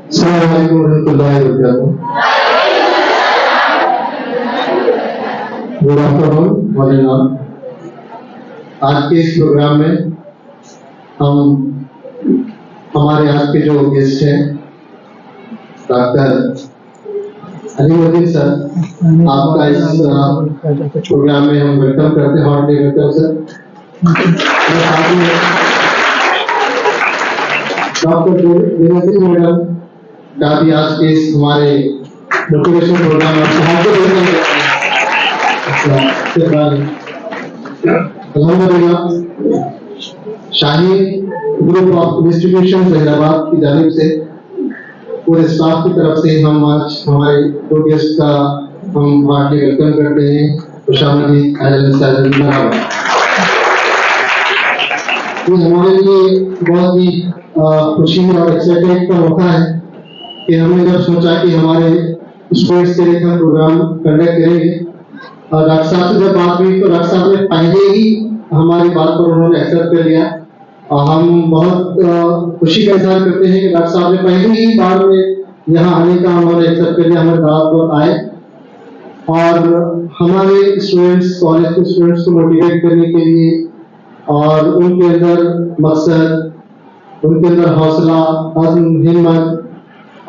अस्सलामुअलैकुम warahmatullahi wabarakatuh। Good afternoon मौलाना। आज के इस प्रोग्राम में हम हमारे आज के जो गेस्ट हैं डॉक्टर अलीमुद्दीन सर, आपका इस प्रोग्राम में हम वेलकम करते हैं। Heartly welcome sir. Doctor Devendra madam का भी आज के इस हमारे मोटिवेशन प्रोग्राम में अल्हम्दुलिल्लाह शाही ग्रुप ऑफ इंस्टीट्यूशन हैदराबाद की जानिब से पूरे स्टाफ की तरफ से हम आज हमारे दो गेस्ट का हम हार्टली वेलकम करते हैं। खुशामदीद ये हमारे लिए बहुत ही खुशी और एक्साइटेड का मौका है कि हमने जब सोचा कि हमारे स्टूडेंट्स के लिए हम प्रोग्राम कंडक्ट करेंगे और डॉक्टर साहब से जब बात हुई तो डॉक्टर साहब ने पहले ही हमारी बात पर उन्होंने एक्सेप्ट कर लिया और हम बहुत खुशी का इजहार करते हैं कि डॉक्टर साहब ने पहले ही बार में यहाँ आने का उन्होंने एक्सेप्ट कर लिया, हमारे दावत पर आए और हमारे स्टूडेंट्स, कॉलेज के स्टूडेंट्स को मोटिवेट करने के लिए और उनके अंदर मकसद, उनके अंदर हौसला, अज़्म, हिम्मत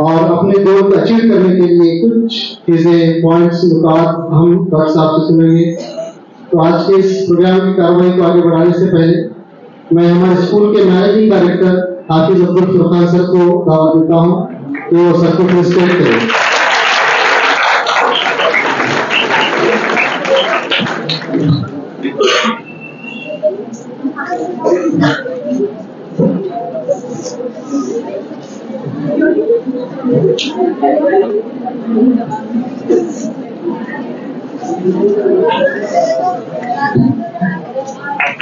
और अपने गोल को अचीव करने के लिए कुछ चीजें, पॉइंट्स, नुकात हम डॉक्टर साहब से सुनेंगे। तो आज के इस प्रोग्राम की कार्रवाई को आगे बढ़ाने से पहले मैं हमारे स्कूल के मैनेजिंग डायरेक्टर हाफिज अब्दुल फुरकान सर को दावत देता हूँ कि वो सर को प्रेजेंट करें।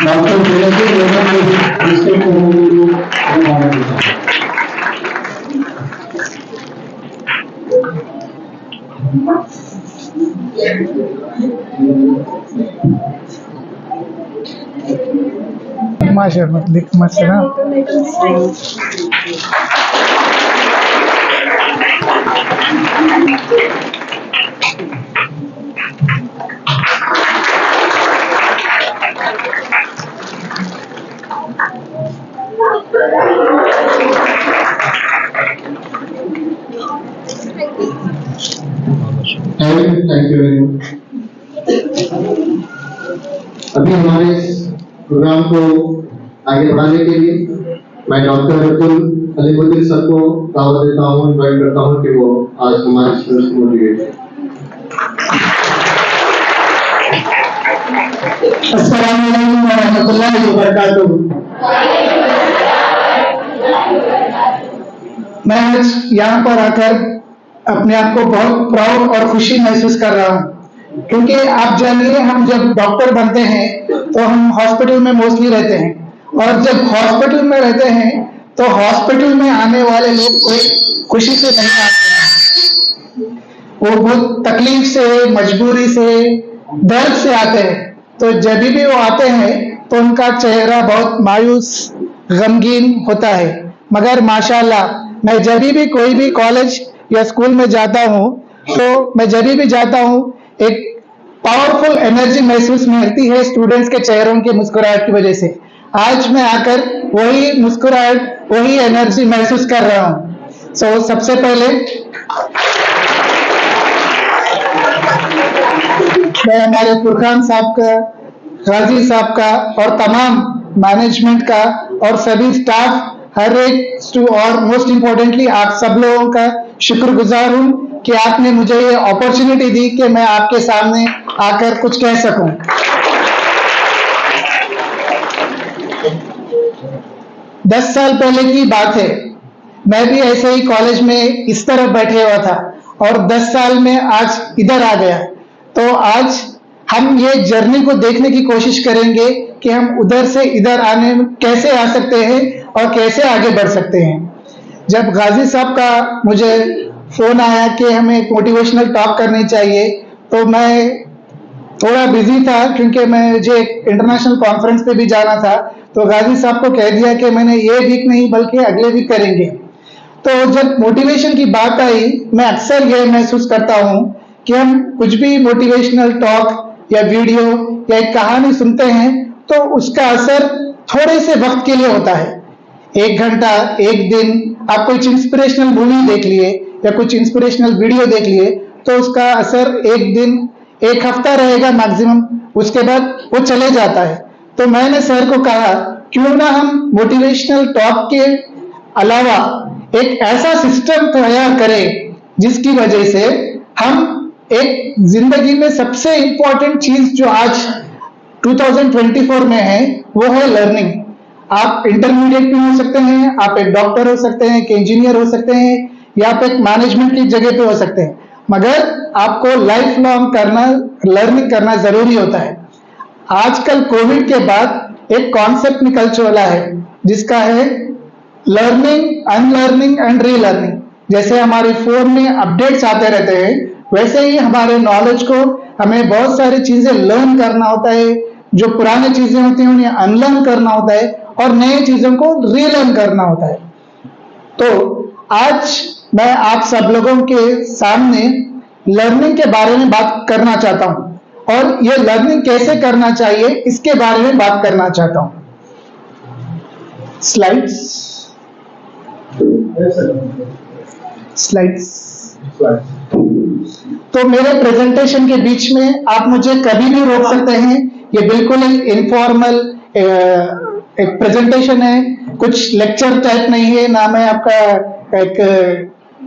डॉक्टर देवेंद्र मैडम ने प्रेजेंट करने के लिए धन्यवाद देता हूं। माशाअल्लाह दिख माशाअल्लाह। Thank you very much. अभी हमारे प्रोग्राम को आगे बढ़ाने के लिए मैं डॉक्टर अलीमुद्दीन सर को दावत देता हूँ, इन्वाइट करता हूँ कि वो आज हमारे स्टूडेंट्स को मोटिवेट करें। अस्सलाम वालेकुम रहमतुल्लाहि व बरकातुहू। मैं आज यहाँ पर आकर अपने आप को बहुत प्राउड और खुशी महसूस कर रहा हूँ, क्योंकि आप जानिए हम जब डॉक्टर बनते हैं तो हम हॉस्पिटल में मोस्टली रहते हैं और जब हॉस्पिटल में रहते हैं तो हॉस्पिटल में आने वाले लोग कोई खुशी से नहीं आते हैं, वो बहुत तकलीफ से, मजबूरी से, दर्द से आते हैं। तो जब भी वो आते हैं तो उनका चेहरा बहुत मायूस, गमगीन होता है। मगर माशाल्लाह, मैं जब भी कोई भी कॉलेज या स्कूल में जाता हूँ, तो मैं जब भी जाता हूँ, एक पावरफुल एनर्जी महसूस मिलती है स्टूडेंट्स के चेहरों की मुस्कुराहट की वजह से। आज मैं आकर वही मुस्कुराहट, वही एनर्जी महसूस कर रहा हूँ। सबसे पहले मैं हमारे फुरकान साहब का, गाजी साहब का और तमाम मैनेजमेंट का और सभी स्टाफ, हर एक और मोस्ट इम्पोर्टेंटली आप सब लोगों का शुक्रगुजार हूँ कि आपने मुझे ये अपॉर्चुनिटी दी कि मैं आपके सामने आकर कुछ कह सकूं। दस साल पहले की बात है, मैं भी ऐसे ही कॉलेज में इस तरह बैठे हुआ था और 10 साल में आज इधर आ गया। तो आज हम ये जर्नी को देखने की कोशिश करेंगे कि हम उधर से इधर आने में कैसे आ सकते हैं और कैसे आगे बढ़ सकते हैं। जब गाजी साहब का मुझे फोन आया कि हमें एक मोटिवेशनल टॉक करनी चाहिए, तो मैं थोड़ा बिजी था क्योंकि मुझे एक इंटरनेशनल कॉन्फ्रेंस पे भी जाना था। तो गाजी साहब को कह दिया कि मैंने ये वीक नहीं बल्कि अगले वीक करेंगे। तो जब मोटिवेशन की बात आई, मैं अक्सर ये महसूस करता हूँ कि हम कुछ भी मोटिवेशनल टॉक या वीडियो या एक कहानी सुनते हैं तो उसका असर थोड़े से वक्त के लिए होता है। 1 घंटा, 1 दिन आप कुछ इंस्पिरेशनल मूवी देख लिए या कुछ इंस्पिरेशनल वीडियो देख लिए तो उसका असर 1 दिन, 1 हफ्ता रहेगा मैक्सिमम, उसके बाद वो चले जाता है। तो मैंने सर को कहा, क्यों ना हम मोटिवेशनल टॉक के अलावा एक ऐसा सिस्टम तैयार करें जिसकी वजह से हम एक जिंदगी में सबसे इंपॉर्टेंट चीज जो आज 2024 में है वो है लर्निंग। आप इंटरमीडिएट भी हो सकते हैं, आप एक डॉक्टर हो सकते हैं, एक इंजीनियर हो सकते हैं, या आप एक मैनेजमेंट की जगह पे हो सकते हैं, मगर आपको लाइफ लॉन्ग लर्निंग करना जरूरी होता है। आजकल कोविड के बाद एक कॉन्सेप्ट निकल चला है जिसका है लर्निंग, अनलर्निंग एंड रीलर्निंग। जैसे हमारे फोन में अपडेट्स आते रहते हैं, वैसे ही हमारे नॉलेज को हमें बहुत सारी चीजें लर्न करना होता है। जो पुरानी चीजें होती हैं उन्हें अनलर्न करना होता है और नई चीजों को रीलर्न करना होता है। तो आज मैं आप सब लोगों के सामने लर्निंग के बारे में बात करना चाहता हूं और ये लर्निंग कैसे करना चाहिए इसके बारे में बात करना चाहता हूं। स्लाइड्स। तो मेरे प्रेजेंटेशन के बीच में आप मुझे कभी भी रोक सकते हैं। ये बिल्कुल एक इनफॉर्मल एक प्रेजेंटेशन है, कुछ लेक्चर टाइप नहीं है, ना मैं आपका एक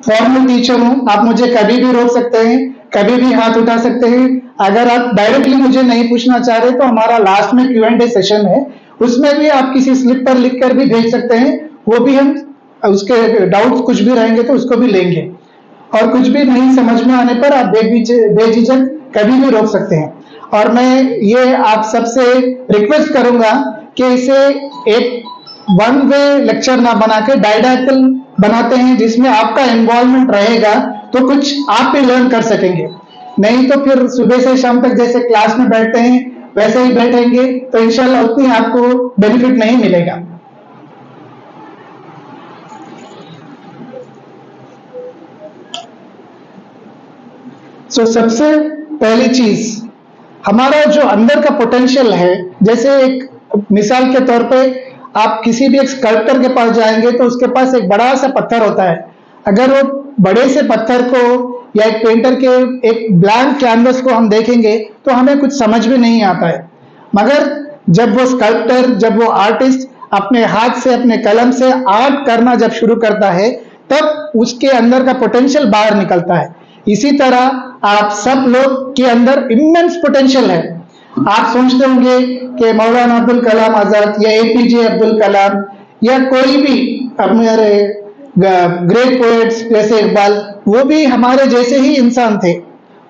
फॉर्मल टीचर हूं। आप मुझे कभी भी रोक सकते हैं, कभी भी हाथ उठा सकते हैं। अगर आप डायरेक्टली मुझे नहीं पूछना चाह रहे तो हमारा लास्ट में Q&A सेशन है, उसमें भी आप किसी स्लिप पर लिख कर भी भेज सकते हैं, वो भी हम उसके डाउट्स कुछ भी रहेंगे तो उसको भी लेंगे। और कुछ भी नहीं समझ में आने पर आप बेझिझक कभी भी रोक सकते हैं। और मैं ये आप सबसे रिक्वेस्ट करूंगा कि इसे एक वन वे लेक्चर ना बना के डायडैक्टिल बनाते हैं जिसमें आपका इन्वॉल्वमेंट रहेगा, तो कुछ आप भी लर्न कर सकेंगे। नहीं तो फिर सुबह से शाम तक जैसे क्लास में बैठते हैं वैसे ही बैठेंगे तो इंशाल्लाह उतनी आपको बेनिफिट नहीं मिलेगा। सबसे पहली चीज, हमारा जो अंदर का पोटेंशियल है, जैसे एक मिसाल के तौर पे आप किसी भी एक स्कल्प्टर के पास जाएंगे तो उसके पास एक बड़ा सा पत्थर होता है। अगर वो बड़े से पत्थर को या एक पेंटर के एक ब्लैंक कैनवस को हम देखेंगे तो हमें कुछ समझ में नहीं आता है। मगर जब वो स्कल्प्टर, जब वो आर्टिस्ट अपने हाथ से, अपने कलम से आर्ट करना जब शुरू करता है तब उसके अंदर का पोटेंशियल बाहर निकलता है। इसी तरह आप सब लोग के अंदर इमेंस पोटेंशियल है। आप सोचते होंगे कि मौलाना अब्दुल कलाम आजाद या APJ अब्दुल कलाम या कोई भी हमारे ग्रेट पोएट्स जैसे इकबाल, वो भी हमारे जैसे ही इंसान थे।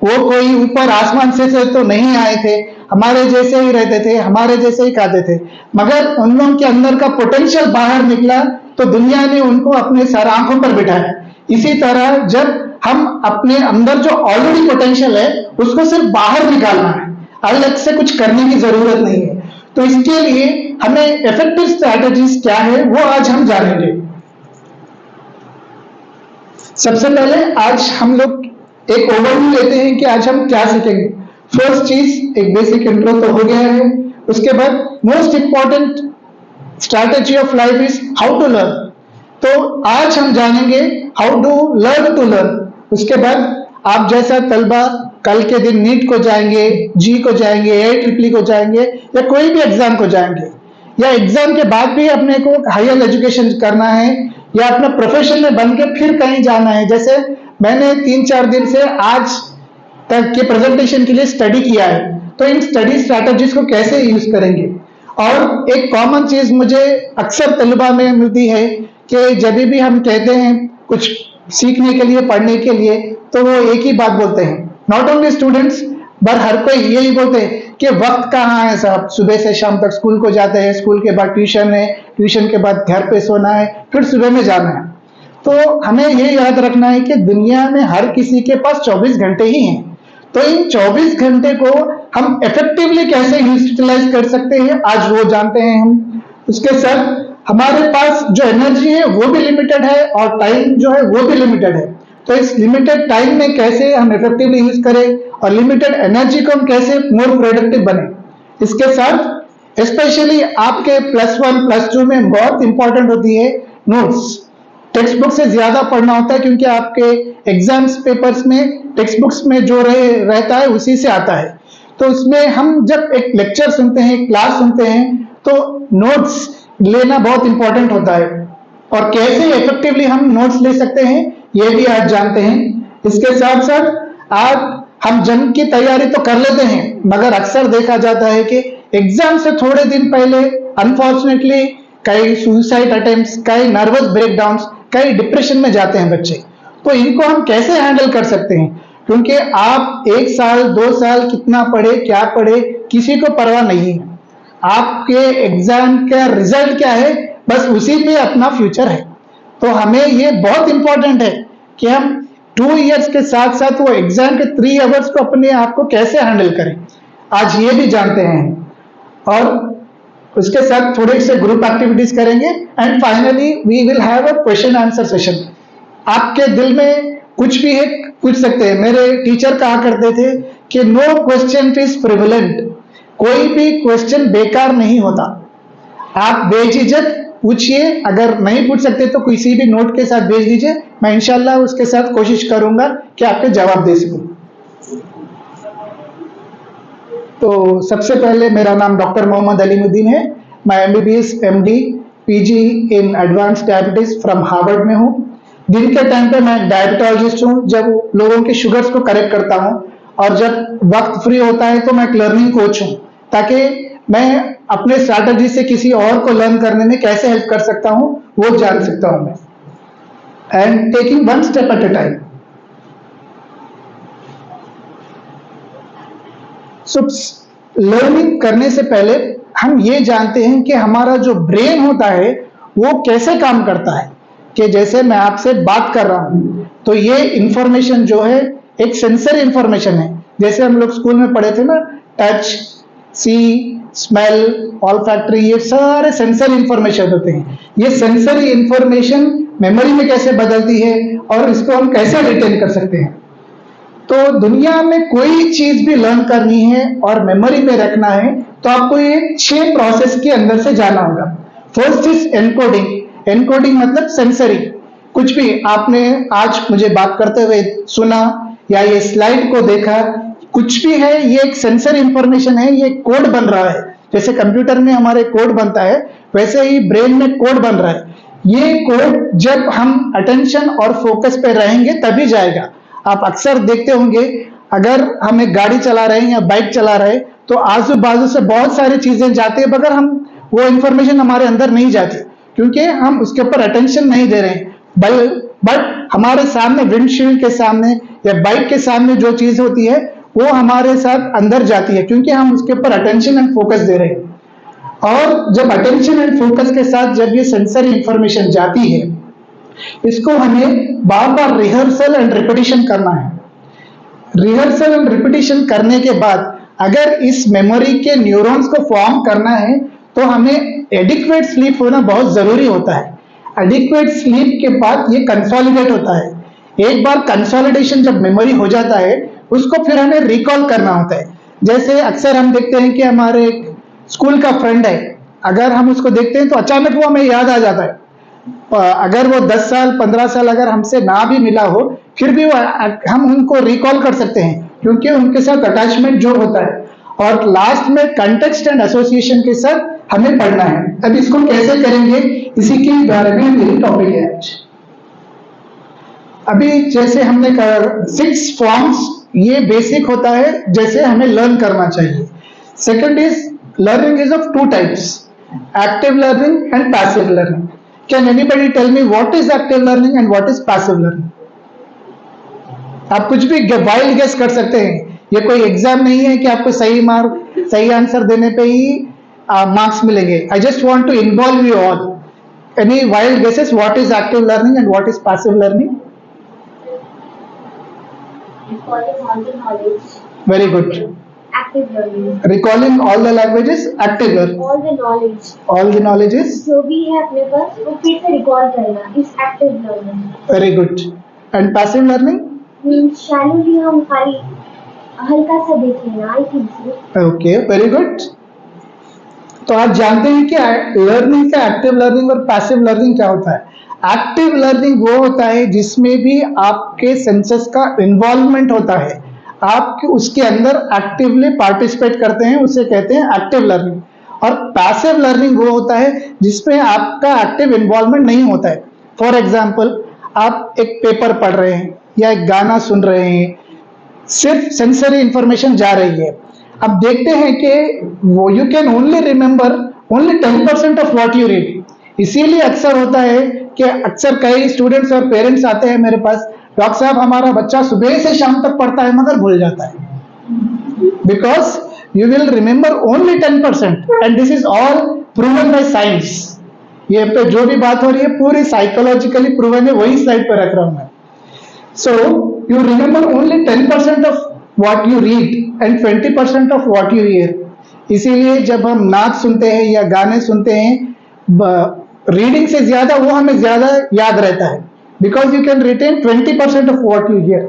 वो कोई ऊपर आसमान से तो नहीं आए थे, हमारे जैसे ही रहते थे, हमारे जैसे ही खाते थे। मगर उन लोगों के अंदर का पोटेंशियल बाहर निकला तो दुनिया ने उनको अपने सर आंखों पर बिठाया। इसी तरह जब हम अपने अंदर जो ऑलरेडी पोटेंशियल है उसको सिर्फ बाहर निकालना है, अलग से कुछ करने की जरूरत नहीं है। तो इसके लिए हमें इफेक्टिव स्ट्रैटेजीज क्या है वो आज हम जानेंगे। सबसे पहले आज हम लोग एक ओवरव्यू लेते हैं कि आज हम क्या सीखेंगे। फर्स्ट चीज, एक बेसिक इंट्रो तो हो गया है। उसके बाद most important strategy of life is how to learn. तो आज हम जानेंगे हाउ टू लर्न। उसके बाद आप जैसा तलबा कल के दिन नीट को जाएंगे, जी को जाएंगे, AIEEE को जाएंगे या कोई भी एग्जाम को जाएंगे, या एग्जाम के बाद भी अपने को हायर एजुकेशन करना है या अपना प्रोफेशन में बन के फिर कहीं जाना है। जैसे मैंने 3-4 दिन से आज तक के प्रेजेंटेशन के लिए स्टडी किया है, तो इन स्टडी स्ट्रैटेजीज को कैसे यूज करेंगे। और एक कॉमन चीज मुझे अक्सर तलबा में मिलती है कि जब भी हम कहते हैं कुछ सीखने के लिए, पढ़ने के लिए, तो वो एक ही बात बोलते हैं, नॉट ओनली स्टूडेंट्स पर हर कोई यही बोलते हैं कि वक्त कहाँ है साहब, सुबह से शाम तक स्कूल को जाते हैं, स्कूल के बाद ट्यूशन है, ट्यूशन के बाद घर पे सोना है, फिर सुबह में जाना है। तो हमें ये याद रखना है कि दुनिया में हर किसी के पास 24 घंटे ही हैं। तो इन 24 घंटे को हम इफेक्टिवली कैसे यूटिलाइज कर सकते हैं आज वो जानते हैं हम। उसके साथ हमारे पास जो एनर्जी है वो भी लिमिटेड है और टाइम जो है वो भी लिमिटेड है। तो इस लिमिटेड टाइम में कैसे हम इफेक्टिवली यूज करें और लिमिटेड एनर्जी को हम कैसे मोर प्रोडक्टिव बने। इसके साथ स्पेशली आपके +1 +2 में बहुत इंपॉर्टेंट होती है नोट्स। टेक्स्ट बुक से ज्यादा पढ़ना होता है क्योंकि आपके एग्जाम्स पेपर्स में टेक्स्ट बुक्स में जो रहता है उसी से आता है। तो उसमें हम जब एक लेक्चर सुनते हैं, क्लास सुनते हैं, तो नोट्स लेना बहुत इंपॉर्टेंट होता है। और कैसे इफेक्टिवली हम नोट्स ले सकते हैं ये भी आज जानते हैं। इसके साथ साथ आज हम जंग की तैयारी तो कर लेते हैं, मगर अक्सर देखा जाता है कि एग्जाम से थोड़े दिन पहले अनफॉर्चुनेटली कई सुसाइड अटेम्प्ट्स, कई नर्वस ब्रेकडाउन्स, कई डिप्रेशन में जाते हैं बच्चे। तो इनको हम कैसे हैंडल कर सकते हैं, क्योंकि आप 1 साल 2 साल कितना पढ़े, क्या पढ़े, किसी को परवाह नहीं है। आपके एग्जाम का रिजल्ट क्या है, बस उसी पे अपना फ्यूचर है। तो हमें ये बहुत इंपॉर्टेंट है कि हम 2 इयर्स के साथ साथ वो एग्जाम के 3 आवर्स को अपने आप को कैसे हैंडल करें, आज ये भी जानते हैं। और उसके साथ थोड़े से ग्रुप एक्टिविटीज करेंगे and finally we will have a question answer session. आपके दिल में कुछ भी है पूछ सकते हैं। मेरे टीचर कहा करते थे कि नो क्वेश्चन इज प्रिविलेंट, कोई भी क्वेश्चन बेकार नहीं होता। आप बेझिझक पूछिए, अगर नहीं पूछ सकते तो किसी भी नोट के साथ भेज दीजिए, मैं इंशाल्लाह उसके साथ कोशिश करूंगा कि आपके जवाब दे सकूं। तो सबसे पहले मेरा नाम डॉक्टर मोहम्मद अलीमुद्दीन है। मैं MBBS MD PG in advance diabetes from Harvard में हूँ। दिन के टाइम पे मैं डायबिटोलॉजिस्ट हूँ, जब लोगों के शुगर्स को करेक्ट करता हूँ, और जब वक्त फ्री होता है तो मैं एक लर्निंग कोच हूँ, ताकि मैं अपने स्ट्रैटेजी से किसी और को लर्न करने में कैसे हेल्प कर सकता हूँ वो जान सकता हूँ मैं। And taking 1 step at A time. So learning करने से पहले हम ये जानते हैं कि हमारा जो ब्रेन होता है वो कैसे काम करता है। कि जैसे मैं आपसे बात कर रहा हूं तो ये इंफॉर्मेशन जो है एक सेंसरी इंफॉर्मेशन है। जैसे हम लोग स्कूल में पढ़े थे ना, टच, सी, स्मेल, ऑल्फैक्टरी, ये सारे सेंसरी इंफॉर्मेशन होते हैं। ये सेंसरी इंफॉर्मेशन मेमोरी में कैसे बदलती है और इसको हम कैसे रिटेन कर सकते हैं। तो दुनिया में कोई चीज भी लर्न करनी है और मेमोरी में रखना है तो आपको ये 6 प्रोसेस के अंदर से जाना होगा। First is encoding. एनकोडिंग मतलब सेंसरी। कुछ भी आपने आज मुझे बात करते हुए सुना या ये स्लाइड को देखा, कुछ भी है, ये एक सेंसरी इंफॉर्मेशन है, ये कोड बन रहा है। जैसे कंप्यूटर में हमारे कोड बनता है वैसे ही ब्रेन में कोड बन रहा है। ये कोड जब हम अटेंशन और फोकस पे रहेंगे तभी जाएगा। आप अक्सर देखते होंगे अगर हम एक गाड़ी चला रहे हैं या बाइक चला रहे हैं तो आजू बाजू से बहुत सारी चीजें जाती है, मगर हम वो इंफॉर्मेशन हमारे अंदर नहीं जाती क्योंकि हम उसके ऊपर अटेंशन नहीं दे रहे हैं। बट हमारे सामने विंडशील्ड के सामने या बाइक के सामने जो चीज होती है वो हमारे साथ अंदर जाती है क्योंकि हम उसके ऊपर अटेंशन एंड फोकस दे रहे हैं। और जब अटेंशन एंड फोकस के साथ जब ये सेंसरी इंफॉर्मेशन जाती है, इसको हमें बार बार रिहर्सल एंड रिपीटिशन करना है। रिहर्सल एंड रिपीटिशन करने के बाद अगर इस मेमोरी के न्यूरॉन्स को फॉर्म करना है तो हमें एडिक्वेट स्लीप होना बहुत जरूरी होता है। एडिक्वेट स्लीप के बाद ये कंसोलिडेट होता है। एक बार कंसोलिडेशन जब मेमोरी हो जाता है उसको फिर हमें रिकॉल करना होता है। जैसे अक्सर हम देखते हैं कि हमारे एक स्कूल का फ्रेंड है, अगर हम उसको देखते हैं तो अचानक वो हमें याद आ जाता है। अगर वो 10 साल 15 साल अगर हमसे ना भी मिला हो फिर भी हम उनको रिकॉल कर सकते हैं क्योंकि उनके साथ अटैचमेंट जो होता है। और लास्ट में कंटेक्स्ट एंड एसोसिएशन के साथ हमें पढ़ना है। अब इसको कैसे करेंगे इसी के बारे में मेरी टॉपिक है आज। अभी जैसे हमने कहा 6 फॉर्म्स, ये बेसिक होता है जैसे हमें लर्न करना चाहिए। Second is learning is of 2 types, active learning and passive learning. Can anybody tell me what is active learning and what is passive learning? आप कुछ भी वाइल्ड गेस कर सकते हैं, ये कोई एग्जाम नहीं है कि आपको सही आंसर देने पे ही मार्क्स मिलेंगे। I just want to involve you all. Any wild guesses what is active learning and what is passive learning? Recalling all the knowledge. Very good. Active learning. Recalling all the languages, active learning. All the knowledge. All the knowledge is जो भी है अपने पास वो फिर से recall करना इस active learning. very good. And passive learning? Means shallowly हम खाली हल्का सा देख लेना। I think so. Okay, very good. तो आप जानते हैं कि लर्निंग का एक्टिव लर्निंग और पैसिव लर्निंग क्या होता है? एक्टिव लर्निंग वो होता है जिसमें भी आपके सेंसेस का इन्वॉल्वमेंट होता है, आप उसके अंदर एक्टिवली पार्टिसिपेट करते हैं, उसे कहते हैं एक्टिव लर्निंग। और पैसिव लर्निंग वो होता है जिसमें आपका एक्टिव इन्वॉल्वमेंट नहीं होता है। फॉर एग्जाम्पल, आप एक पेपर पढ़ रहे हैं या एक गाना सुन रहे हैं, सिर्फ सेंसरी इंफॉर्मेशन जा रही है। अब देखते हैं कि वो you can only remember only 10% of what you read. इसीलिए अक्सर होता है कि अक्सर कई स्टूडेंट्स और पेरेंट्स आते हैं मेरे पास, डॉक्टर साहब हमारा बच्चा सुबह से शाम तक पढ़ता है मगर भूल जाता है। Because you will remember only 10% and this is all proven by science. ये पे जो भी बात हो रही है पूरी साइकोलॉजिकली प्रूवन है, वही स्लाइड पर रख रहा हूं मैं। So you remember only 10% of what you read and 20% of what you here. इसीलिए जब हम नाच सुनते हैं या गाने सुनते हैं, रीडिंग से ज्यादा वो हमें ज्यादा याद रहता है, because you can retain 20% of what you hear.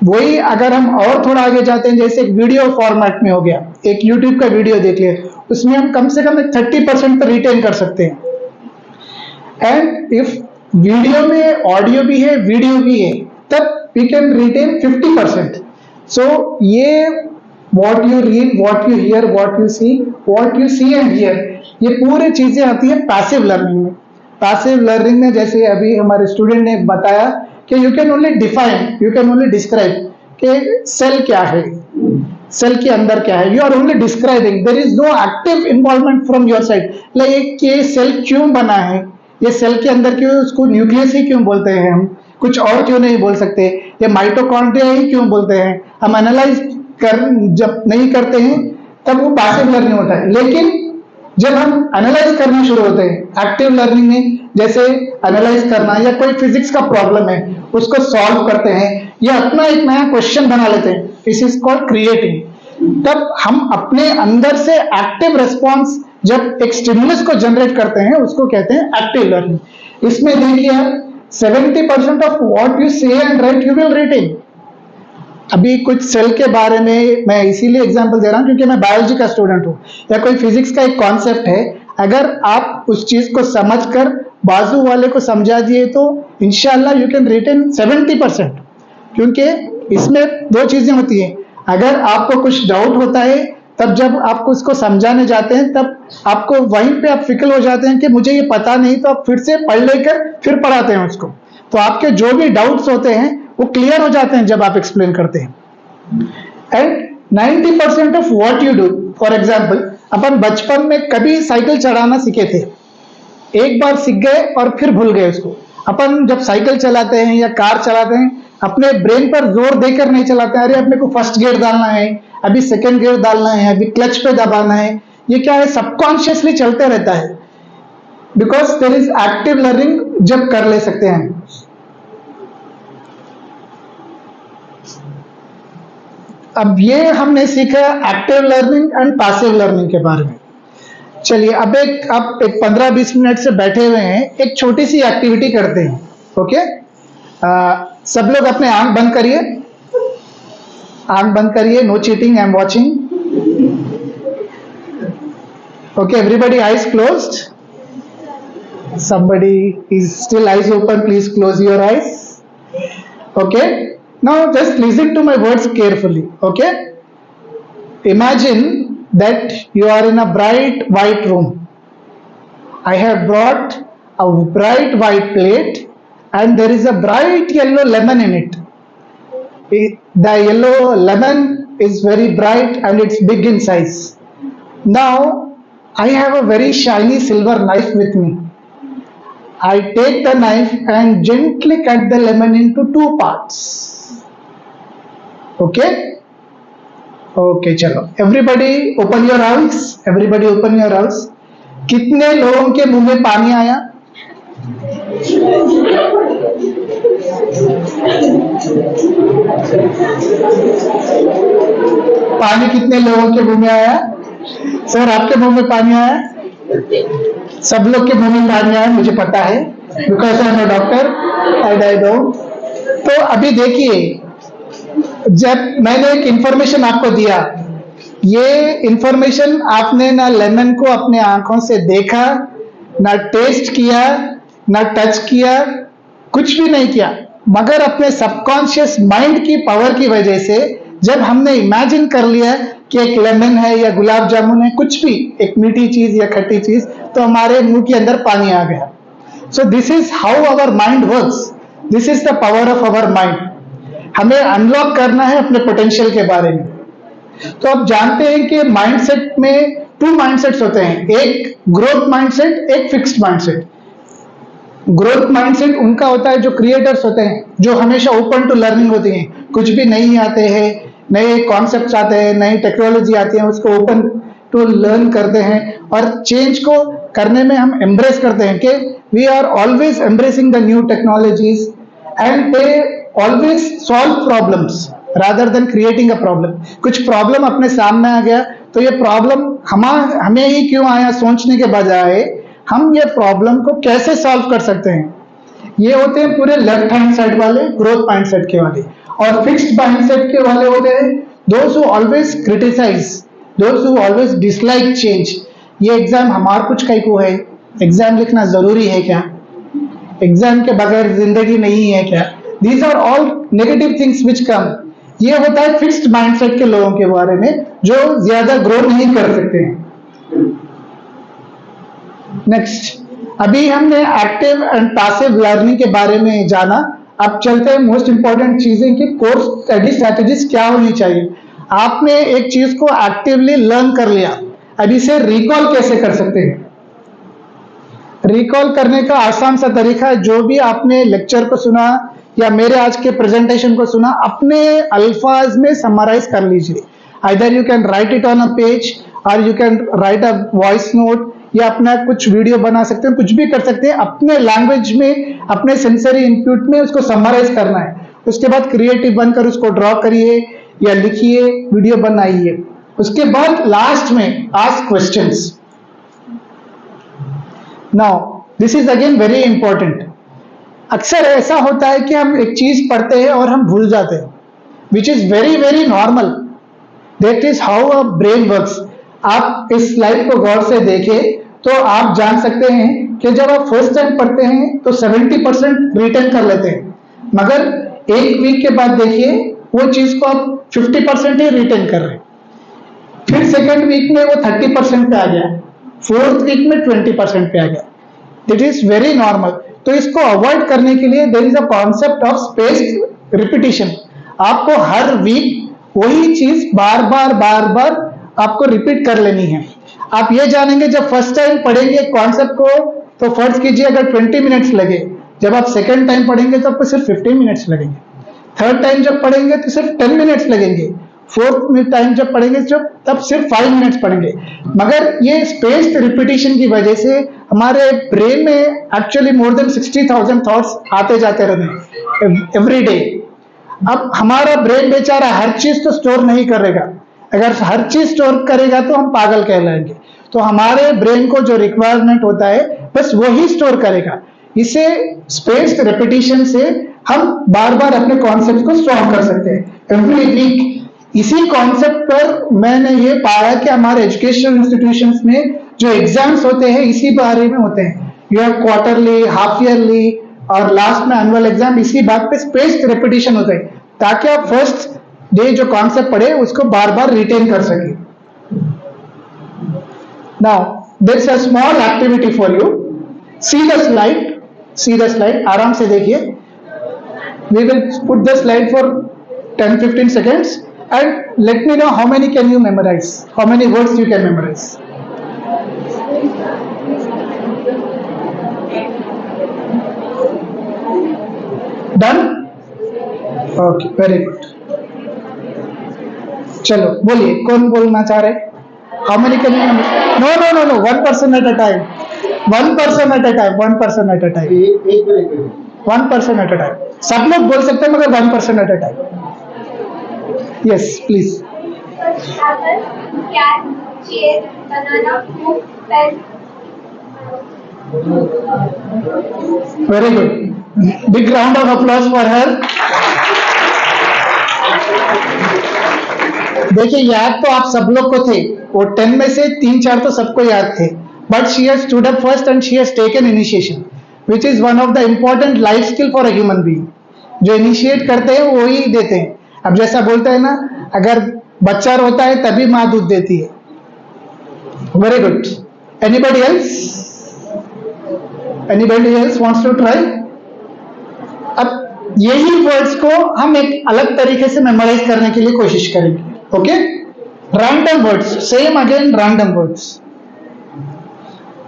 वही अगर हम और थोड़ा आगे जाते हैं, जैसे एक वीडियो फॉर्मेट में हो गया, एक यूट्यूब का वीडियो देख लिया, उसमें हम कम से कम 30% तो रिटेन कर सकते हैं। एंड इफ वीडियो में ऑडियो भी है वीडियो भी है तब वी कैन रिटेन 50%। सो ये what you read, what you hear, what you see and hear, ये पूरी चीजें आती है पैसिव लर्निंग में। पैसिव लर्निंग में जैसे अभी हमारे स्टूडेंट ने बताया कि you can only define, you can only describe कि सेल क्या है, सेल के अंदर क्या है, you are only describing, there is no active involvement from your side. Like ये सेल क्यों बना है, ये सेल के अंदर क्यों, उसको न्यूक्लियस ही क्यों बोलते हैं हम, कुछ और क्यों नहीं बोल सकते, ये माइटोकॉन्ड्रिया ही क्यों बोलते हैं, हम एनालाइज जब नहीं करते हैं तब वो पैसिव लर्निंग होता है। लेकिन जब हम एनालाइज करना शुरू होते हैं एक्टिव लर्निंग में, जैसे एनालाइज करना या कोई फिजिक्स का प्रॉब्लम है उसको सॉल्व करते हैं या अपना एक नया क्वेश्चन बना लेते हैं, दिस इज कॉल्ड क्रिएटिंग। तब हम अपने अंदर से एक्टिव रिस्पॉन्स जब एक स्टिमुलस को जनरेट करते हैं उसको कहते हैं एक्टिव लर्निंग। इसमें देखिए 70% of what you say and write you will retain. अभी कुछ सेल के बारे में मैं इसीलिए एग्जांपल दे रहा हूं क्योंकि मैं बायोलॉजी का स्टूडेंट हूं, या कोई फिजिक्स का एक कॉन्सेप्ट है, अगर आप उस चीज को समझकर बाजू वाले को समझा दिए तो इंशाल्लाह यू कैन रिटेन 70%। क्योंकि इसमें 2 चीजें होती हैं, अगर आपको कुछ डाउट होता है तब जब आपको उसको समझाने जाते हैं तब आपको वहीं पे आप फिक्र हो जाते हैं कि मुझे ये पता नहीं, तो आप फिर से पढ़ लेकर फिर पढ़ाते हैं उसको, तो आपके जो भी डाउट्स होते हैं वो क्लियर हो जाते हैं जब आप एक्सप्लेन करते हैं। And 90% of what you do, for example अपन बचपन में कभी साइकिल चलाना सीखे थे, एक बार सीख गए और फिर भूल गए उसको। अपन जब साइकिल चलाते हैं या कार चलाते हैं अपने ब्रेन पर जोर देकर नहीं चलाते हैं, अरे अपने को फर्स्ट गियर डालना है, अभी सेकंड गियर डालना है, अभी क्लच पे दबाना है, ये क्या है, सबकॉन्शियसली चलते रहता है, because there is active learning जब कर ले सकते हैं। अब ये हमने सीखा active learning and passive learning के बारे में। चलिए अब आप एक 15-20 मिनट से बैठे हुए हैं, एक छोटी सी एक्टिविटी करते हैं। ओके, सब लोग अपने आंख बंद करिए, आंख बंद करिए, no cheating, I am watching. Okay, everybody eyes closed, somebody is still eyes open, please close your eyes. Okay, now just listen to my words carefully. Okay, imagine that you are in a bright white room. I have brought a bright white plate and there is a bright yellow lemon in it. The yellow lemon is very bright and it's big in size. Now I have a very shiny silver knife with me. I take the knife and gently cut the lemon into 2 parts. Okay? Okay, चलो everybody open your eyes. Everybody open your eyes. कितने लोगों के मुंह में पानी आया? पानी कितने लोगों के मुंह में आया? सर आपके मुंह में पानी आया? सब लोग के मुंह में पानी आया, मुझे पता है, because I am a doctor and I don't. तो अभी देखिए, जब मैंने एक इंफॉर्मेशन आपको दिया, ये इंफॉर्मेशन आपने ना लेमन को अपने आंखों से देखा, ना टेस्ट किया, ना टच किया, कुछ भी नहीं किया, मगर अपने सबकॉन्शियस माइंड की पावर की वजह से जब हमने इमेजिन कर लिया कि एक लेमन है या गुलाब जामुन है, कुछ भी एक मीठी चीज या खट्टी चीज, तो हमारे मुंह के अंदर पानी आ गया। So this is how our mind works, this is the power of our mind. हमें अनलॉक करना है अपने पोटेंशियल के बारे में। तो आप जानते हैं कि माइंडसेट में 2 माइंडसेट्स होते हैं, एक ग्रोथ माइंडसेट, एक फिक्स्ड माइंडसेट। ग्रोथ माइंडसेट उनका होता है जो क्रिएटर्स होते हैं, जो हमेशा ओपन टू लर्निंग होती हैं, कुछ भी नहीं आते हैं, नए कॉन्सेप्ट्स आते हैं, नई टेक्नोलॉजी आती है, उसको ओपन टू लर्न करते हैं और चेंज को करने में हम एम्ब्रेस करते हैं कि we are always embracing the new technologies and they always solve problems rather than creating a problem. कुछ प्रॉब्लम अपने सामने आ गया तो ये प्रॉब्लम हमें ही क्यों आया सोचने के बजाय हम ये प्रॉब्लम को कैसे सॉल्व कर सकते हैं। ये होते हैं पूरे लेफ्ट हैंड साइड वाले ग्रोथ माइंडसेट के वाले, और फिक्स्ड माइंडसेट के वाले होते हैं those who always criticise, those who always dislike change. ये एग्जाम हमार कुछ कई को है, एग्जाम लिखना जरूरी है क्या, एग्जाम के बगैर जिंदगी नहीं है क्या, these are all negative things which come. ये होता है फिक्स्ड माइंडसेट के लोगों के बारे में जो ज्यादा ग्रो नहीं कर सकते हैं। नेक्स्ट, अभी हमने एक्टिव एंड पैसिव लर्निंग के बारे में जाना, अब चलते हैं मोस्ट इंपॉर्टेंट चीजें कि कोर्स स्टडी स्ट्रेटेजीज क्या होनी चाहिए। आपने एक चीज को एक्टिवली लर्न कर लिया, अब इसे रिकॉल कैसे कर सकते हैं। रिकॉल करने का आसान सा तरीका है, जो भी आपने लेक्चर को सुना या मेरे आज के प्रेजेंटेशन को सुना, अपने अल्फाज में समराइज कर लीजिए। Either you can write it on a page or you can write a voice note, या अपना कुछ वीडियो बना सकते हैं, कुछ भी कर सकते हैं, अपने लैंग्वेज में, अपने सेंसरी इनपुट में उसको समराइज करना है। उसके बाद क्रिएटिव बनकर उसको ड्रॉ करिए या लिखिए, वीडियो बनाइए। उसके बाद लास्ट में ask questions. Now this is again very important. अक्सर ऐसा होता है कि हम एक चीज पढ़ते हैं और हम भूल जाते हैं, which is very very normal, that is how a brain works. आप इस स्लाइड को गौर से देखें तो आप जान सकते हैं कि जब आप फर्स्ट टाइम पढ़ते हैं तो 70% रिटेन कर लेते हैं, मगर एक वीक के बाद देखिए वो चीज को आप 50% ही रिटेन कर रहे हैं। फिर सेकेंड वीक में वो 30% पे आ गया, फोर्थ वीक में 20% पे आ गया। That is very normal. तो इसको अवॉइड करने के लिए there is a concept of spaced repetition. आपको हर वीक वही चीज बार बार आपको रिपीट कर लेनी है। आप ये जानेंगे जब फर्स्ट टाइम पढ़ेंगे कॉन्सेप्ट को तो फर्ज कीजिए अगर 20 मिनट्स लगे, जब आप सेकेंड टाइम पढ़ेंगे तो आपको सिर्फ 15 मिनट्स लगेंगे, थर्ड टाइम जब पढ़ेंगे तो सिर्फ 10 मिनट्स लगेंगे, 4th टाइम जब पढ़ेंगे जब तब सिर्फ 5 मिनट्स पढ़ेंगे। मगर ये स्पेस्ड रिपीटिशन की वजह से हमारे ब्रेन में एक्चुअली मोर देन 60,000 थॉट्स आते जाते रहते हैं एवरी डे। अब हमारा ब्रेन बेचारा हर चीज तो स्टोर नहीं करेगा, अगर हर चीज स्टोर करेगा तो हम पागल कहलाएंगे। तो हमारे ब्रेन को जो रिक्वायरमेंट होता है बस वही स्टोर करेगा। इसे स्पेस्ड रिपीटिशन से हम बार बार अपने कॉन्सेप्ट को स्ट्रॉन्ग कर सकते हैं एवरी वीक। इसी कॉन्सेप्ट पर मैंने ये पाया कि हमारे एजुकेशनल इंस्टीट्यूशंस में जो एग्जाम्स होते हैं इसी बारे में होते हैं। You have quarterly, half yearly और लास्ट में एनुअल एग्जाम, इसी बात पे स्पेस्ड रिपीटिशन होता है ताकि आप फर्स्ट डे जो कॉन्सेप्ट पढ़े उसको बार बार रिटेन कर सके। Now there is a small activity for you. See the slide, आराम से देखिए। We will put the slide for 10-15 seconds and let me know how many can you memorize, how many words you can memorize. Done? Okay, very good. चलो बोलिए, कौन बोलना चाह रहे? How many can you memorize? No, one person at a time. One person at a time. One person at a time. सब लोग बोल सकते हैं मगर 1% at a time. Yes, please. Apple, cat, chair, banana, fruit, pen. Very good. Big round of applause for her. देखिए याद तो आप सब लोग को थे, वो 10 में से 3-4 तो सबको याद थे, but she has stood up first and she has taken initiation, which is one of the important life skill for a human being. जो इनिशिएट करते हैं वो ही देते हैं। अब जैसा बोलते हैं ना, अगर बच्चा रोता है तभी माँ दूध देती है। Very good. Anybody else wants to try? अब यही वर्ड्स को हम एक अलग तरीके से मेमोराइज करने के लिए कोशिश करेंगे। Okay, random words, same again random words.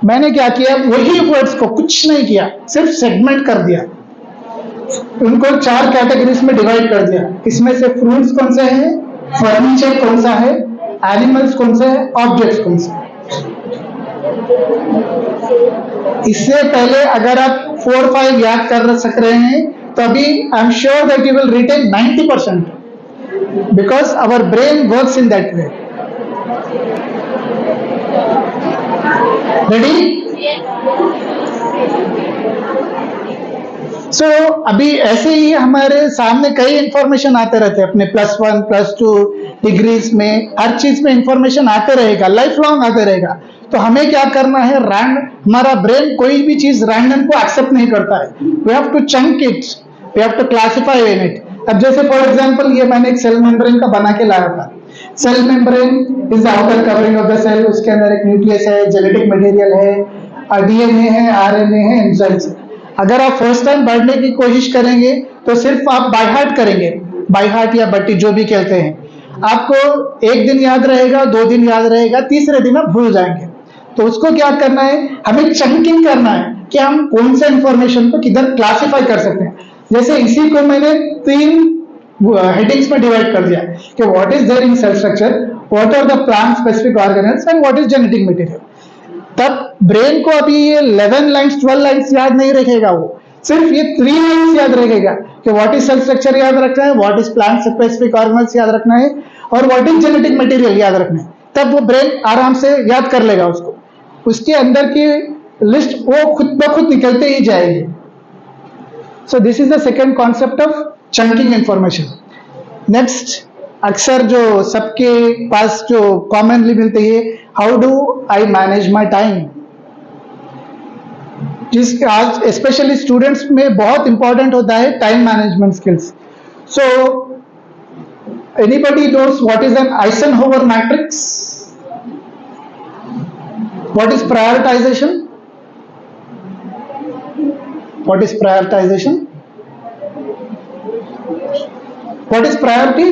मैंने क्या किया, वही वर्ड्स को कुछ नहीं किया, सिर्फ सेगमेंट कर दिया, उनको 4 कैटेगरीज में डिवाइड कर दिया। इसमें से फ्रूट्स कौन से हैं, फर्नीचर कौन सा है, एनिमल्स कौन से है, ऑब्जेक्ट्स कौन से है। इससे पहले अगर आप 4-5 याद कर सक रहे हैं तो अभी I am sure that you will retain 90% because our brain works in that way. Ready? So अभी ऐसे ही हमारे सामने कई इंफॉर्मेशन आते रहते हैं अपने +1 +2 डिग्रीज में, हर चीज में इंफॉर्मेशन आते रहेगा, लाइफ लॉन्ग आते रहेगा। तो हमें क्या करना है, हमारा ब्रेन कोई भी चीज रैंडम को एक्सेप्ट नहीं करता है। We have to chunk it, we have to classify in it. अब जैसे फॉर एग्जांपल ये मैंने एक सेल मेम्ब्रेन का बना के लाया था। Cell membrane is the outer covering of the cell, उसके अंदर एक न्यूक्लियस है, जेनेटिक मटेरियल है, डीएनए है, आरएनए है, एंजाइम्स है। अगर आप फर्स्ट टाइम पढ़ने की कोशिश करेंगे तो सिर्फ आप बाय हार्ट करेंगे, बाय हार्ट या बट्टी जो भी कहते हैं। आपको 1 दिन याद रहेगा, 2 दिन याद रहेगा, तीसरे दिन आप भूल जाएंगे। तो उसको क्या करना है, हमें चंकिंग करना है कि हम कौन सा इंफॉर्मेशन को किधर क्लासिफाई कर सकते हैं। जैसे इसी को मैंने 3 हेडिंग्स में डिवाइड कर दिया कि what is there in cell structure, what are the plant specific organelles and what is genetic material. तब ब्रेन को अभी ये 11 लाइन्स 12 लाइन्स याद नहीं रखेगा, वो सिर्फ ये 3 लाइन्स याद रखेगा कि व्हाट इज सेल स्ट्रक्चर याद रखना है, what is plant specific organelles याद रखना है और व्हाट इज जेनेटिक मटेरियल याद रखना है। तब वो ब्रेन आराम से याद कर लेगा उसको, उसके अंदर की लिस्ट वो खुद ब खुद निकलते ही जाएगी। So this is the second concept of chunking information. Next, अक्सर जो सबके पास जो कॉमनली मिलती है, how do I manage my time, जिसके आज स्पेशली स्टूडेंट्स में बहुत इंपॉर्टेंट होता है time management skills. So anybody knows what is an Eisenhower matrix? What is prioritization? What is prioritization? What is priority?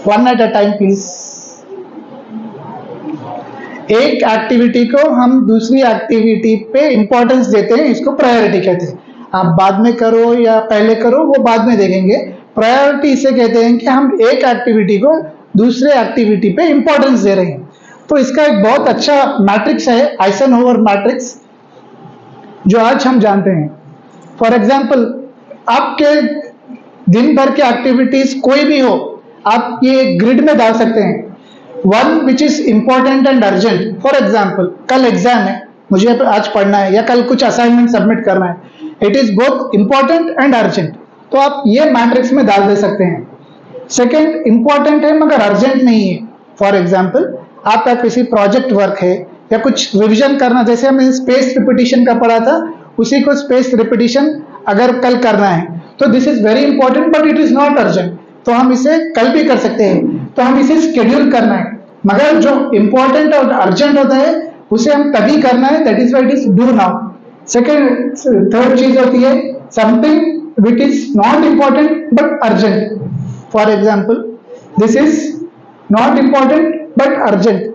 One at a time, please. एक activity को हम दूसरी एक्टिविटी पे इंपॉर्टेंस देते हैं, इसको प्रायोरिटी कहते हैं। आप बाद में करो या पहले करो वो बाद में देखेंगे। प्रायोरिटी इसे कहते हैं कि हम एक एक्टिविटी को दूसरे एक्टिविटी पे इंपॉर्टेंस दे रहे हैं। तो इसका एक बहुत अच्छा मैट्रिक्स है आइजनहोवर मैट्रिक्स, जो आज हम जानते हैं। फॉर एग्जाम्पल, आपके दिन भर के एक्टिविटीज कोई भी हो, आप ये ग्रिड में डाल सकते हैं। One which is important and urgent. For example, कल एग्जाम है, मुझे आज पढ़ना है, या कल कुछ असाइनमेंट सबमिट करना है, it is both important and urgent, तो आप ये मैट्रिक्स में डाल दे सकते हैं। सेकेंड, इंपॉर्टेंट है मगर अर्जेंट नहीं है। फॉर एग्जाम्पल, आपका किसी प्रोजेक्ट वर्क है या कुछ रिविजन करना, जैसे हमने स्पेस रिपीटिशन का पढ़ा था, उसी को स्पेस रिपीटिशन अगर कल करना है तो this is very important but it is not urgent, तो हम इसे कल भी कर सकते हैं। तो हम इसे शेड्यूल करना है, मगर जो इंपॉर्टेंट और अर्जेंट होता है उसे हम तभी करना है, that is why it is do now. Second, third चीज होती है something which is not important but urgent. For example, this is not important but urgent.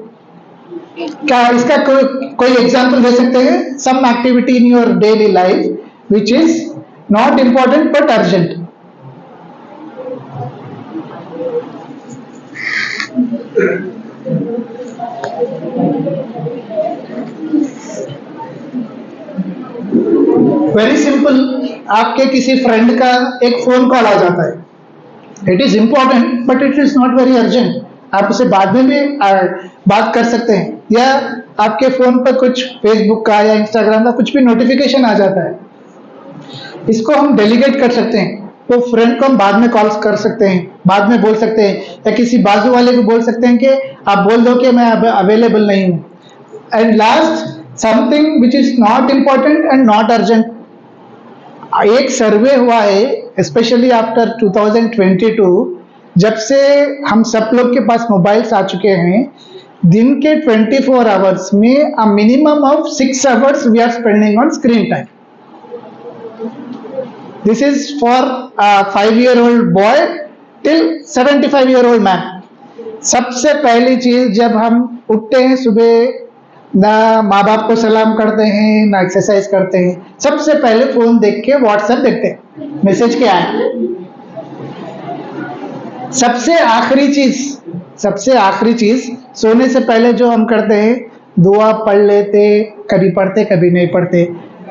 क्या इसका कोई एग्जाम्पल दे सकते हैं? Some activity in your daily life which is not important but urgent. Very simple, आपके किसी फ्रेंड का एक फोन कॉल आ जाता है, it is important but it is not very urgent, आप उसे बाद में भी बात कर सकते हैं। या आपके फोन पर कुछ फेसबुक का या इंस्टाग्राम का कुछ भी नोटिफिकेशन आ जाता है, इसको हम डेलीगेट कर सकते हैं। तो फ्रेंड को हम बाद में कॉल कर सकते हैं, बाद में बोल सकते हैं, या किसी बाजू वाले को बोल सकते हैं कि आप बोल दो कि मैं अवेलेबल नहीं हूं। And last, something which is not important and not urgent. एक सर्वे हुआ है स्पेशली आफ्टर 2022, जब से हम सब लोग के पास मोबाइल्स आ चुके हैं, दिन के 24 आवर्स में a minimum of 6 hours we are spending on screen time. This is for 5-year-old boy till 75-year-old man. सबसे पहली चीज, जब हम उठते हैं सुबह, ना माँ बाप को सलाम करते हैं ना एक्सरसाइज करते हैं, सबसे पहले फोन देख के व्हाट्सएप देखते हैं, मैसेज क्या है। सबसे आखिरी चीज सोने से पहले जो हम करते हैं, दुआ पढ़ लेते, कभी पढ़ते कभी नहीं पढ़ते,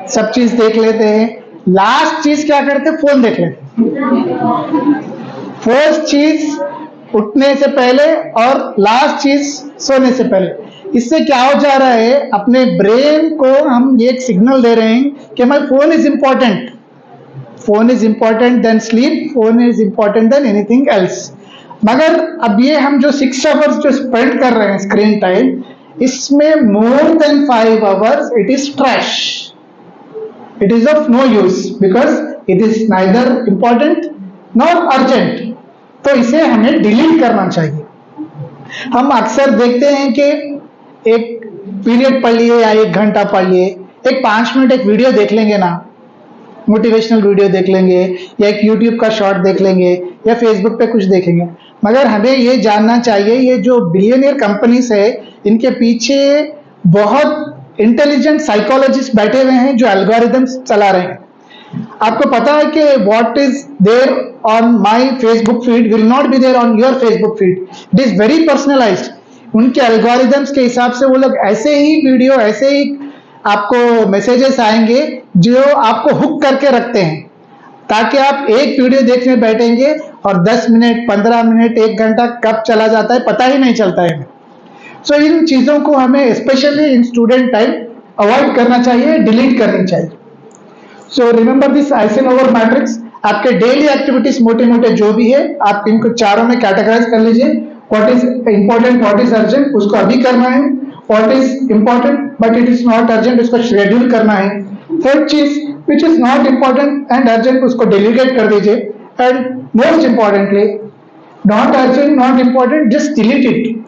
सब चीज देख लेते हैं। लास्ट चीज क्या करते? फोन देख लेते। फर्स्ट चीज उठने से पहले और लास्ट चीज सोने से पहले। इससे क्या हो जा रहा है, अपने ब्रेन को हम ये एक सिग्नल दे रहे हैं कि my phone is important, phone is important than sleep, phone is important than anything else. मगर अब ये हम जो 6 आवर्स जो स्पेंड कर रहे हैं स्क्रीन टाइम, इसमें more than 5 hours it is trash, it is of no use, because it is neither important nor urgent. तो इसे हमें डिलीट करना चाहिए। हम अक्सर देखते हैं कि एक पीरियड पढ़ लिए या 1 घंटा पढ़ लिए, एक 5 मिनट एक वीडियो देख लेंगे ना, मोटिवेशनल वीडियो देख लेंगे, या एक यूट्यूब का शॉर्ट देख लेंगे, या फेसबुक पे कुछ देखेंगे। मगर हमें ये जानना चाहिए, ये जो बिलियनियर कंपनीज है, इनके पीछे बहुत इंटेलिजेंट साइकोलॉजिस्ट बैठे हुए हैं जो एल्गोरिदम्स चला रहे हैं। आपको पता है कि what is there on my Facebook feed will not be there on your Facebook feed, it is very personalised. उनके एल्गोरिदम्स के हिसाब से वो लोग ऐसे ही वीडियो, ऐसे ही आपको मैसेजेस आएंगे जो आपको हुक करके रखते हैं, ताकि आप एक वीडियो देखने बैठेंगे और 10 मिनट, 15 मिनट, 1 घंटा कब चला जाता है पता ही नहीं चलता है। सो इन चीजों को हमें specially in student time avoid करना चाहिए, डिलीट करनी चाहिए। So remember this Eisenhower matrix. आपके डेली एक्टिविटीज मोटे मोटे जो भी है, आप इनको चारों में कैटेगराइज कर लीजिए। What is important, what is urgent, उसको अभी करना है। What is important but it is not urgent, उसको शेड्यूल करना है। थर्ड चीज which is not important and urgent, उसको डेलीगेट कर दीजिए। And most importantly, not urgent, not important, just delete it.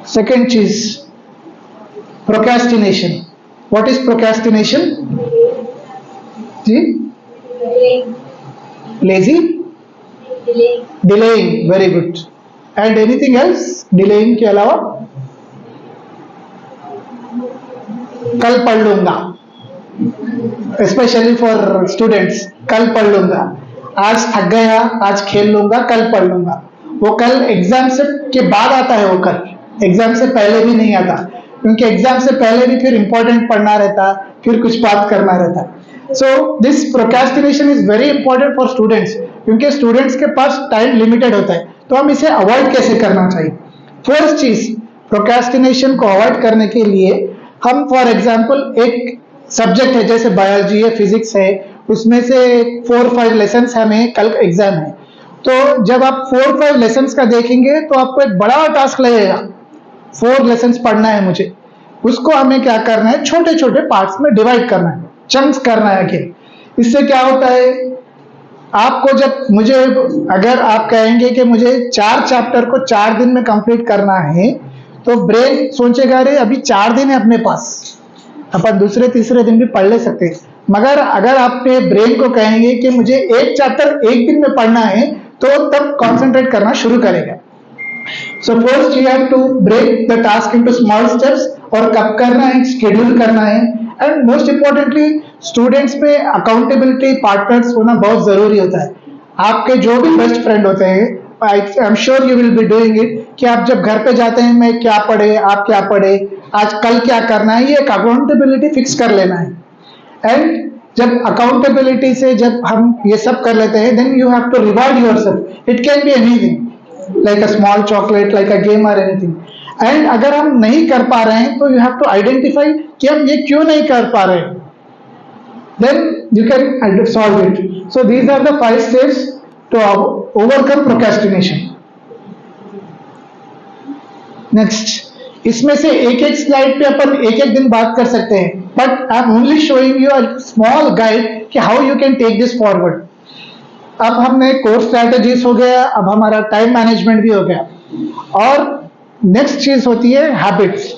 Second चीज, प्रोक्रेस्टिनेशन। व्हाट इज प्रोक्रेस्टिनेशन जी? Lazy, delaying, very good. And anything else delaying के अलावा? कल पढ़ लूंगा, स्पेशली फॉर स्टूडेंट्स, कल पढ़ लूंगा, आज थक गया, आज खेल लूंगा, कल पढ़ लूंगा। वो कल एग्जाम से के बाद आता है, वो कल एग्जाम से पहले भी नहीं आता, क्योंकि एग्जाम से पहले भी फिर इंपॉर्टेंट पढ़ना रहता, फिर कुछ बात करना रहता। So this procrastination is very important for students, क्योंकि स्टूडेंट्स के पास टाइम लिमिटेड होता है। तो हम इसे अवॉइड कैसे करना चाहिए? फर्स्ट चीज, प्रोक्रेस्टिनेशन को अवॉइड करने के लिए हम फॉर एग्जाम्पल एक सब्जेक्ट है जैसे बायोलॉजी है, फिजिक्स है, उसमें से 4-5 लेसन्स हमें कल एग्जाम है, तो जब आप 4-5 लेसन्स का देखेंगे तो आपको एक बड़ा टास्क लगेगा, 4 लेसन्स पढ़ना है मुझे, उसको हमें क्या करना है, छोटे छोटे पार्ट्स में डिवाइड करना है, चंक्स करना है कि इससे क्या होता है, आपको जब मुझे अगर आप कहेंगे कि मुझे 4 चैप्टर को 4 दिन में कंप्लीट करना है, तो ब्रेन सोचेगा अरे अभी 4 दिन है अपने पास, अपन दूसरे तीसरे दिन भी पढ़ ले सकते हैं। मगर अगर आपने ब्रेन को कहेंगे कि मुझे एक चैप्टर एक दिन में पढ़ना है, तो तब कंसंट्रेट करना शुरू करेगा। So first you have to break the task into small steps, और कब करना है, शेड्यूल करना है। एंड मोस्ट इंपॉर्टेंटली स्टूडेंट्स में अकाउंटेबिलिटी पार्टनर्स होना बहुत जरूरी होता है। आपके जो भी बेस्ट फ्रेंड होते हैं, आई am sure you will be doing it, कि आप जब घर पे जाते हैं, मैं क्या पढ़े, आप क्या पढ़े, आज कल क्या करना है, ये एक अकाउंटेबिलिटी फिक्स कर लेना है। एंड जब अकाउंटेबिलिटी से जब हम ये सब कर लेते हैं, then you have to reward yourself. It can be anything, like a small chocolate, like a game और एनीथिंग। एंड अगर हम नहीं कर पा रहे हैं, तो यू हैव टू आइडेंटिफाई कि हम ये क्यों नहीं कर पा रहे हैं, then you can solve it. So these are the 5 steps to overcome procrastination. Next, इसमें से एक एक स्लाइड पे अपन एक एक दिन बात कर सकते हैं, but I am only showing you a small guide कि how you can take this forward. अब हमने कोर्स स्ट्रैटेजीज हो गया, अब हमारा टाइम मैनेजमेंट भी हो गया, और नेक्स्ट चीज होती है हैबिट्स।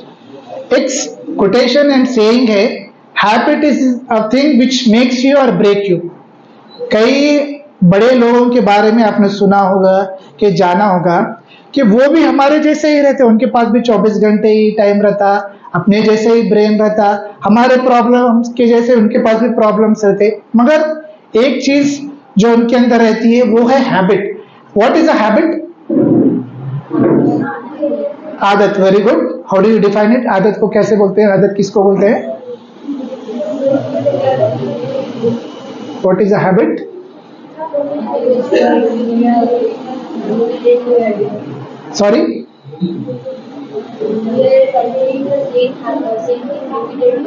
एक कोटेशन एंड सेइंग है, habit is a thing which makes you और ब्रेक यू। कई बड़े लोगों के बारे में आपने सुना होगा, कि जाना होगा, कि वो भी हमारे जैसे ही रहते, उनके पास भी 24 घंटे ही टाइम रहता, अपने जैसे ही ब्रेन रहता, हमारे प्रॉब्लम्स के जैसे उनके पास भी प्रॉब्लम्स रहते, मगर एक चीज जो उनके अंदर रहती है वो है habit. What is a habit? आदत। Very good. How do you define it? आदत को कैसे बोलते हैं? आदत किसको बोलते हैं? What is a habit? Sorry?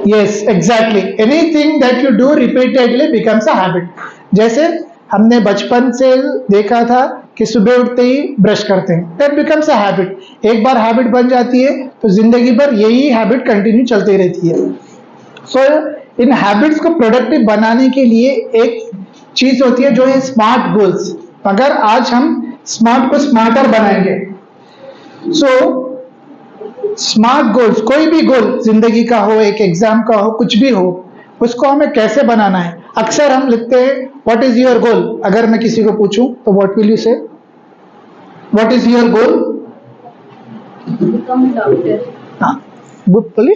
Yes, exactly. Anything that you do repeatedly becomes a habit. जैसे हमने बचपन से देखा था कि सुबह उठते ही ब्रश करते हैं, that becomes a habit. एक बार हैबिट बन जाती है तो जिंदगी भर यही हैबिट कंटिन्यू चलती रहती है। सो इन हैबिट्स को प्रोडक्टिव बनाने के लिए एक चीज होती है जो है स्मार्ट गोल्स। अगर आज हम स्मार्ट को स्मार्टर बनाएंगे, सो स्मार्ट गोल्स, कोई भी गोल जिंदगी का हो, एक एग्जाम का हो, कुछ भी हो, उसको हमें कैसे बनाना है। अक्सर हम लिखते हैं व्हाट इज योर गोल। अगर मैं किसी को पूछूं तो what will you say? What is your goal? Become doctor. हाँ, गुड, बोलिए।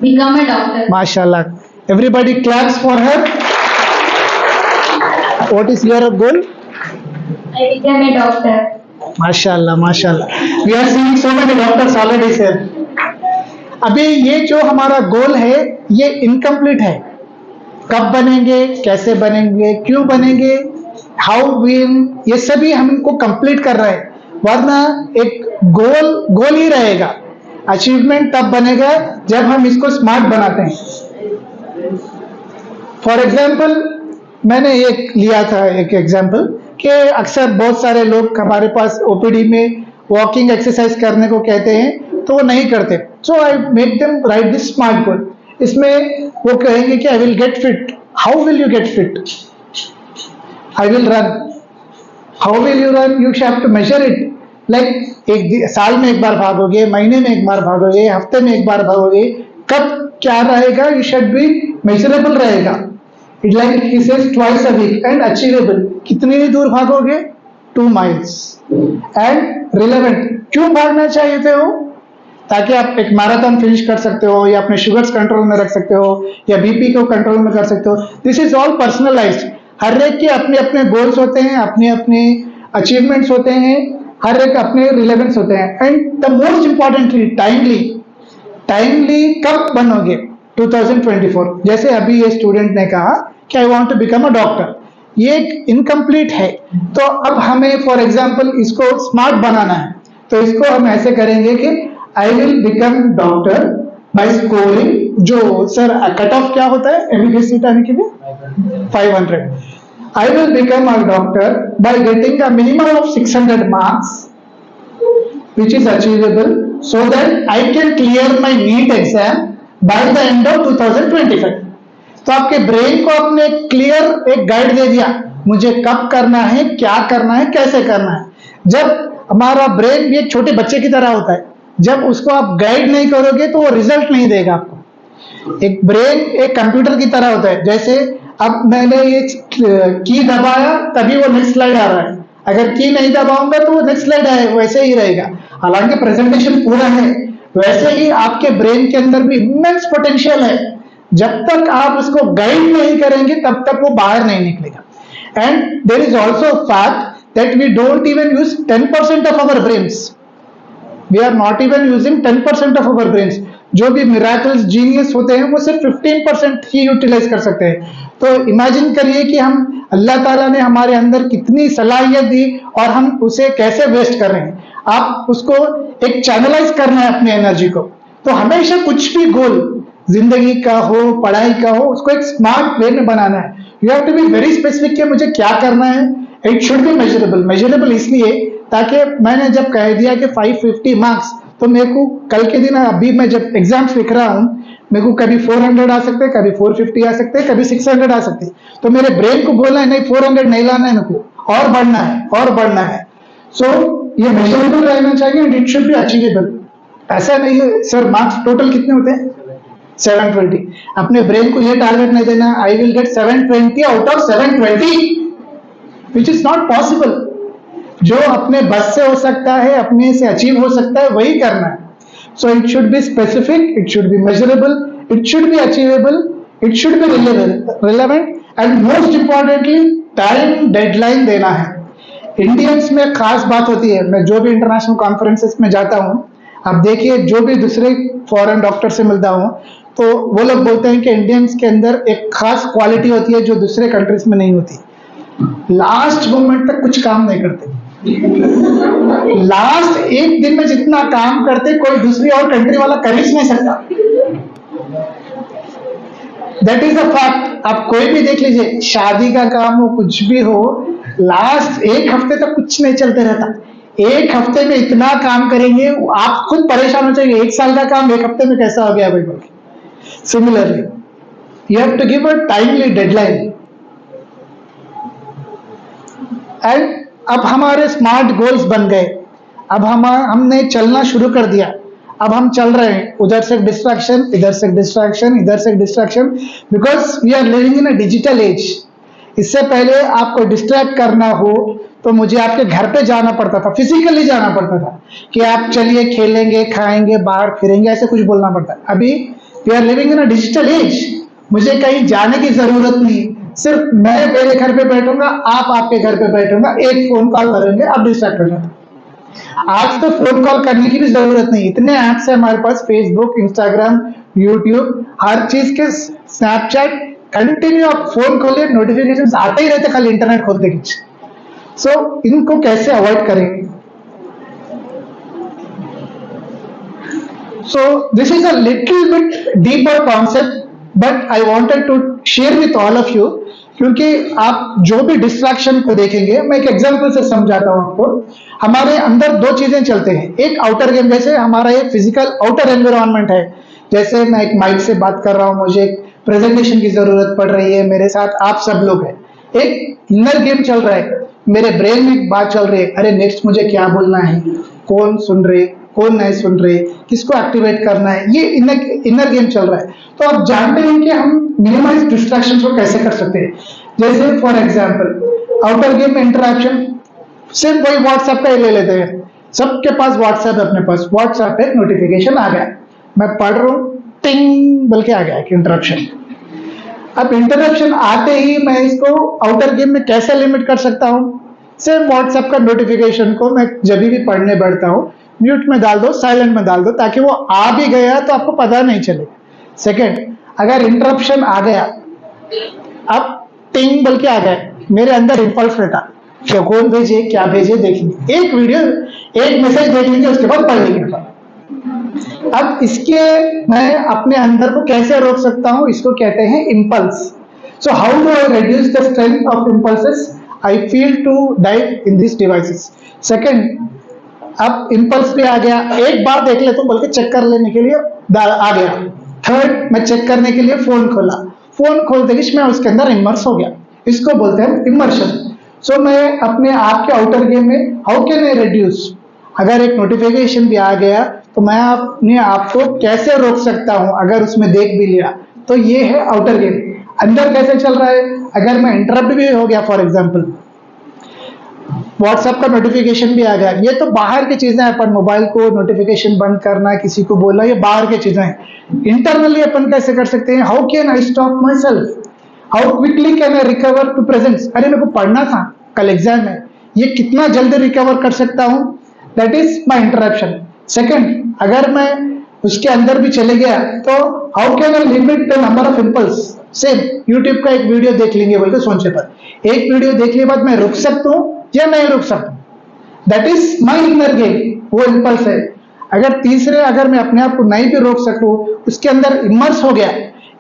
Become a doctor. माशाल्लाह, everybody claps for her. What is your goal? I became a doctor. माशाल्लाह, माशाल्लाह, we are seeing so many doctors already sir. अभी ये जो हमारा गोल है ये इनकम्प्लीट है। कब बनेंगे, कैसे बनेंगे, क्यों बनेंगे, हाउ विल, ये सभी हम इनको कंप्लीट कर रहे हैं, वरना एक गोल ही रहेगा। अचीवमेंट तब बनेगा जब हम इसको स्मार्ट बनाते हैं। फॉर एग्जाम्पल, मैंने एक लिया था एक एग्जाम्पल कि अक्सर बहुत सारे लोग हमारे पास ओपीडी में वॉकिंग एक्सरसाइज करने को कहते हैं तो वो नहीं करते। So I make them write this smart goal. इसमें वो कहेंगे कि I will get fit. How will you get fit? I will run. How will you run? You have to measure it. Like एक साल में एक बार भागोगे, महीने में एक बार भागोगे, हफ्ते में एक बार भागोगे, कब क्या रहेगा, यू शुड बी मेजरेबल रहेगा। It like he says twice a week and achievable. कितनी दूर भागोगे? 2 miles. And relevant. क्यों भागना चाहिए थे वो? ताकि आप एक मैराथन फिनिश कर सकते हो, या अपने शुगर्स कंट्रोल में रख सकते हो, या बीपी को कंट्रोल में कर सकते हो. This is all personalized. हर एक के अपने अपने गोल्स होते हैं, अपने अपने अचीवमेंट्स होते हैं, हर एक अपने रिलेवेंस होते हैं. And the most importantly timely कब बनोगे? 2024. जैसे अभी ये स्टूडेंट ने कहा कि I want to become a doctor, ये एक इनकम्प्लीट है. तो अब हमें फॉर एग्जांपल इसको स्मार्ट बनाना है, तो इसको हम ऐसे करेंगे कि I will become doctor by scoring, जो सर कट ऑफ क्या होता है एमबीबीएस सीट आने के लिए? 500. I will become a doctor by getting a minimum of 600 marks which is achievable, so that I can clear my NEET exam by the end of 2025. तो आपके brain को आपने क्लियर एक गाइड दे दिया, मुझे कब करना है, क्या करना है, कैसे करना है. जब हमारा ब्रेन भी एक छोटे बच्चे की तरह होता है, जब उसको आप गाइड नहीं करोगे तो वो रिजल्ट नहीं देगा आपको. एक ब्रेन एक कंप्यूटर की तरह होता है. जैसे अब मैंने ये की दबाया तभी वो नेक्स्ट स्लाइड आ रहा है, अगर की नहीं दबाऊंगा तो वो नेक्स्ट स्लाइड आए वैसे ही रहेगा. हालांकि प्रेजेंटेशन पूरा है, वैसे ही आपके ब्रेन के अंदर भी इमेंस पोटेंशियल है. जब तक आप उसको गाइड नहीं करेंगे तब तक वो बाहर नहीं निकलेगा. And there is also fact that we don't even use 10% of our brains. We are not even using 10% of our brains. जो भी मिराकल्स जीनियस होते हैं वो सिर्फ 15% ही यूटिलाइज कर सकते हैं. तो इमेजिन करिए कि हम अल्लाह ताला ने हमारे अंदर कितनी सलाहियत दी और हम उसे कैसे वेस्ट कर रहे हैं. आप उसको एक चैनलाइज करना है अपनी एनर्जी को. तो हमेशा कुछ भी गोल जिंदगी का हो, पढ़ाई का हो, उसको एक स्मार्ट वे में बनाना है. You have to be very specific कि मुझे क्या करना है. It should be measurable. Measurable इसलिए ताकि मैंने जब कह दिया कि 550 मार्क्स, तो मेरे को कल के दिन अभी मैं जब एग्जाम्स लिख रहा हूं, मेरे को कभी 400 आ सकते हैं, कभी 450 आ सकते हैं, कभी 600 आ सकते हैं. तो मेरे ब्रेन को बोलना है नहीं 400 नहीं लाना है, मेरे को और बढ़ना है और बढ़ना है. सो ये मेजरेबल रहना चाहिए and it should B achievable. ऐसा नहीं है सर मार्क्स टोटल कितने होते हैं 720. अपने ब्रेन को ये टारगेट नहीं देना आई will gate 720 out of 720, which is not possible. जो अपने बस से हो सकता है, अपने से अचीव हो सकता है, वही करना है. So it should be specific, it should be measurable, it should B achievable, it should B relevant and most importantly time deadline देना है. इंडियंस में खास बात होती है, मैं जो भी इंटरनेशनल कॉन्फ्रेंसेस में जाता हूँ, आप देखिए जो भी दूसरे फॉरेन डॉक्टर से मिलता हूँ, तो वो लोग बोलते हैं कि इंडियंस के अंदर एक खास क्वालिटी होती है जो दूसरे कंट्रीज में नहीं होती. लास्ट मोमेंट तक कुछ काम नहीं करते. लास्ट एक दिन में जितना काम करते कोई दूसरी और कंट्री वाला कर ही नहीं सकता. That is a fact. आप कोई भी देख लीजिए, शादी का काम हो, कुछ भी हो, लास्ट एक हफ्ते तक कुछ नहीं चलते रहता. एक हफ्ते में इतना काम करेंगे आप खुद परेशान हो जाएंगे. एक साल का काम एक हफ्ते में कैसा हो गया भाई बोल. Similarly you have to give a timely deadline. And अब हमारे स्मार्ट गोल्स बन गए. अब हमने चलना शुरू कर दिया. अब हम चल रहे हैं, उधर से डिस्ट्रैक्शन, इधर से डिस्ट्रैक्शन, इधर से distraction, because we are living in a digital age. इससे पहले आपको डिस्ट्रैक्ट करना हो तो मुझे आपके घर पे जाना पड़ता था, फिजिकली जाना पड़ता था कि आप चलिए खेलेंगे, खाएंगे, बाहर फिरेंगे, ऐसे कुछ बोलना पड़ता. अभी we are living in a digital age. मुझे कहीं जाने की जरूरत नहीं, सिर्फ मैं मेरे घर पे बैठूंगा, आप आपके घर पे बैठूंगा, एक फोन कॉल करेंगे, आप डिस्ट्रैक्ट हो जाते. आज तो फोन कॉल करने की भी जरूरत नहीं, इतने ऐप्स है हमारे पास, फेसबुक, इंस्टाग्राम, यूट्यूब, हर चीज के, स्नैपचैट, कंटिन्यू आप फोन खोलिए, नोटिफिकेशन आते ही रहते, खाली इंटरनेट खोलते कुछ. सो इनको कैसे अवॉइड करेंगे? So this is a little bit deeper concept, but I wanted to share with all of you, क्योंकि आप जो भी डिस्ट्रैक्शन को देखेंगे, मैं एक एग्जांपल से समझाता हूं आपको. हमारे अंदर दो चीजें चलते हैं. एक आउटर गेम, जैसे हमारा एक फिजिकल आउटर एनवायरनमेंट है. जैसे मैं एक माइक से बात कर रहा हूं, मुझे एक प्रेजेंटेशन की जरूरत पड़ रही है, मेरे साथ आप सब लोग हैं. एक इनर गेम चल रहा है, मेरे ब्रेन में एक बात चल रही है, अरे नेक्स्ट मुझे क्या बोलना है, कौन सुन रहे, कौन नहीं सुन रहे, किसको एक्टिवेट करना है, ये इनर गेम चल रहा है. तो आप जानते हैं कि हम मिनिमाइज डिस्ट्रैक्शन को कैसे कर सकते हैं. जैसे फॉर एग्जांपल आउटर गेम में इंटरैक्शन, सिर्फ वही व्हाट्सएप का ही ले लेते हैं. सबके पास व्हाट्सएप है, अपने पास व्हाट्सएप पे नोटिफिकेशन आ गया, मैं पढ़ रहा हूँ, टिंग बोल के आ गया कि इंटरप्शन। अब इंटरप्शन आते ही मैं इसको आउटर गेम में कैसे लिमिट कर सकता हूँ? सेम व्हाट्सएप का नोटिफिकेशन को मैं जब भी पढ़ने बैठता हूँ म्यूट में डाल दो, साइलेंट में डाल दो, ताकि वो आ भी गया तो आपको पता नहीं चले। सेकंड, अगर इंटरप्शन आ गया, अब टिंग बोल के आ गया, मेरे अंदर इंपल्स रहता कि कौन भेजे क्या भेजे देखेंगे, एक वीडियो एक मैसेज देख लेंगे, उसके बाद पढ़ लेंगे। अब इसके मैं अपने अंदर को कैसे रोक सकता हूं? इसको कहते हैं impulse. So how do I reduce the strength of impulses? I feel to dive in this devices. Second, अब इंपल्स पे आ गया, एक बार देख लेता हूं बल्कि चेक कर लेने के लिए आ गया। थर्ड, मैं चेक करने के लिए फोन खोला, फोन खोलते ही मैं उसके अंदर इमर्स हो गया, इसको बोलते हैं इमर्शन। सो मैं अपने आप के आउटर गेम में हाउ कैन आई रिड्यूस? अगर एक नोटिफिकेशन भी आ गया तो मैं अपने आप को कैसे रोक सकता हूं? अगर उसमें देख भी लिया तो ये है आउटर गेम। अंदर कैसे चल रहा है? अगर मैं इंटरप्ट भी हो गया, फॉर एग्जांपल व्हाट्सएप का नोटिफिकेशन भी आ गया, ये तो बाहर की चीजें हैं, अपन मोबाइल को नोटिफिकेशन बंद करना, किसी को बोलना, ये बाहर की चीजें हैं। इंटरनली अपन कैसे कर सकते हैं? How can I stop myself? How quickly can I recover to presence? अरे मेरे को पढ़ना था कल एग्जाम में, ये कितना जल्दी रिकवर कर सकता हूं? That is my interruption. Second, अगर मैं उसके अंदर भी चले गया तो how can I limit the number of impulse? Same YouTube का एक वीडियो देख लेंगे बोलते सोचने पर, एक वीडियो देखने बाद मैं रुक सकता हूं या नहीं रुक सकता? That is my inner game, वो इंपल्स है। अगर तीसरे, अगर मैं अपने आप को नहीं भी रोक सकूं, उसके अंदर इमर्स हो गया,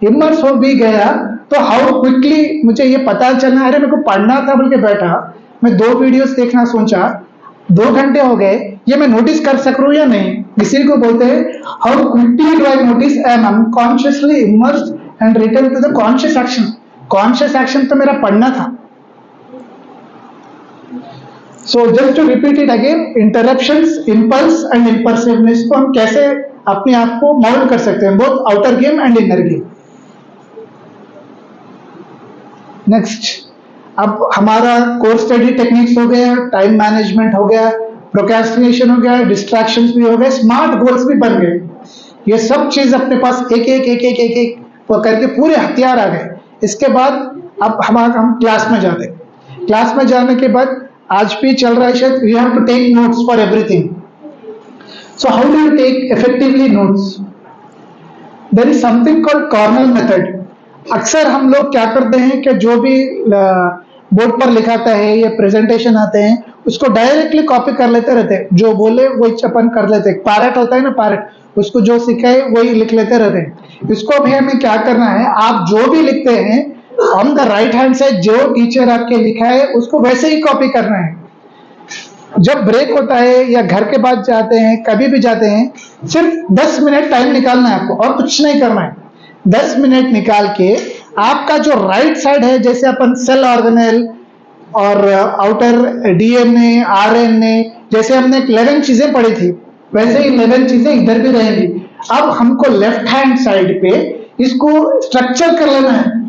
इमर्स हो भी गया तो हाउ क्विकली मुझे ये पता चलना, अरे मेरे को पढ़ना था बोल के बैठा, मैं 2 वीडियोस देखना सोचा, 2 घंटे हो गए, ये मैं नोटिस कर सक रहा हूं या नहीं? इसी को बोलते हैं how quickly do I notice I am unconsciously immersed and return to the conscious action. Conscious action तो मेरा पढ़ना था। So just to repeat it again, interruptions, impulse and impulsiveness को हम कैसे अपने आप को मोल्ड कर सकते हैं, both outer game and inner game. Next, अब हमारा कोर्स स्टडी टेक्निक्स हो गया, टाइम मैनेजमेंट हो गया, प्रोक्रेस्टिनेशन हो गया, डिस्ट्रैक्शंस भी हो गए, स्मार्ट गोल्स भी बन गए। ये सब चीज अपने पास एक एक एक एक एक एक करके पूरे हथियार आ गए। इसके बाद अब हम क्लास में जाते हैं। क्लास में जाने के बाद आज भी चल रहा है शायद, we have to take notes for everything. So how do you take effectively notes? There is something called corner method. अक्सर हम लोग क्या करते हैं कि जो भी बोर्ड पर लिखाता है या प्रेजेंटेशन आते हैं उसको डायरेक्टली कॉपी कर लेते रहते हैं, जो बोले वही अपन कर लेते हैं। पैरेट होता है ना, पैरेट, उसको जो सिखाए वही लिख लेते रहते हैं। इसको भी हमें क्या करना है, आप जो भी लिखते हैं on the right hand side जो टीचर आपके लिखा है उसको वैसे ही कॉपी करना है। जब ब्रेक होता है या घर के बाद जाते हैं, कभी भी जाते हैं, सिर्फ 10 मिनट टाइम निकालना है आपको और कुछ नहीं करना है। 10 मिनट निकाल के आपका जो राइट साइड है, जैसे अपन सेल ऑर्गेनेल और आउटर डीएनए, आरएनए, जैसे हमने 11 चीजें पढ़ी थी, वैसे ही 11 चीजें इधर भी रहेंगी। अब हमको लेफ्ट हैंड साइड पे इसको स्ट्रक्चर कर लेना है।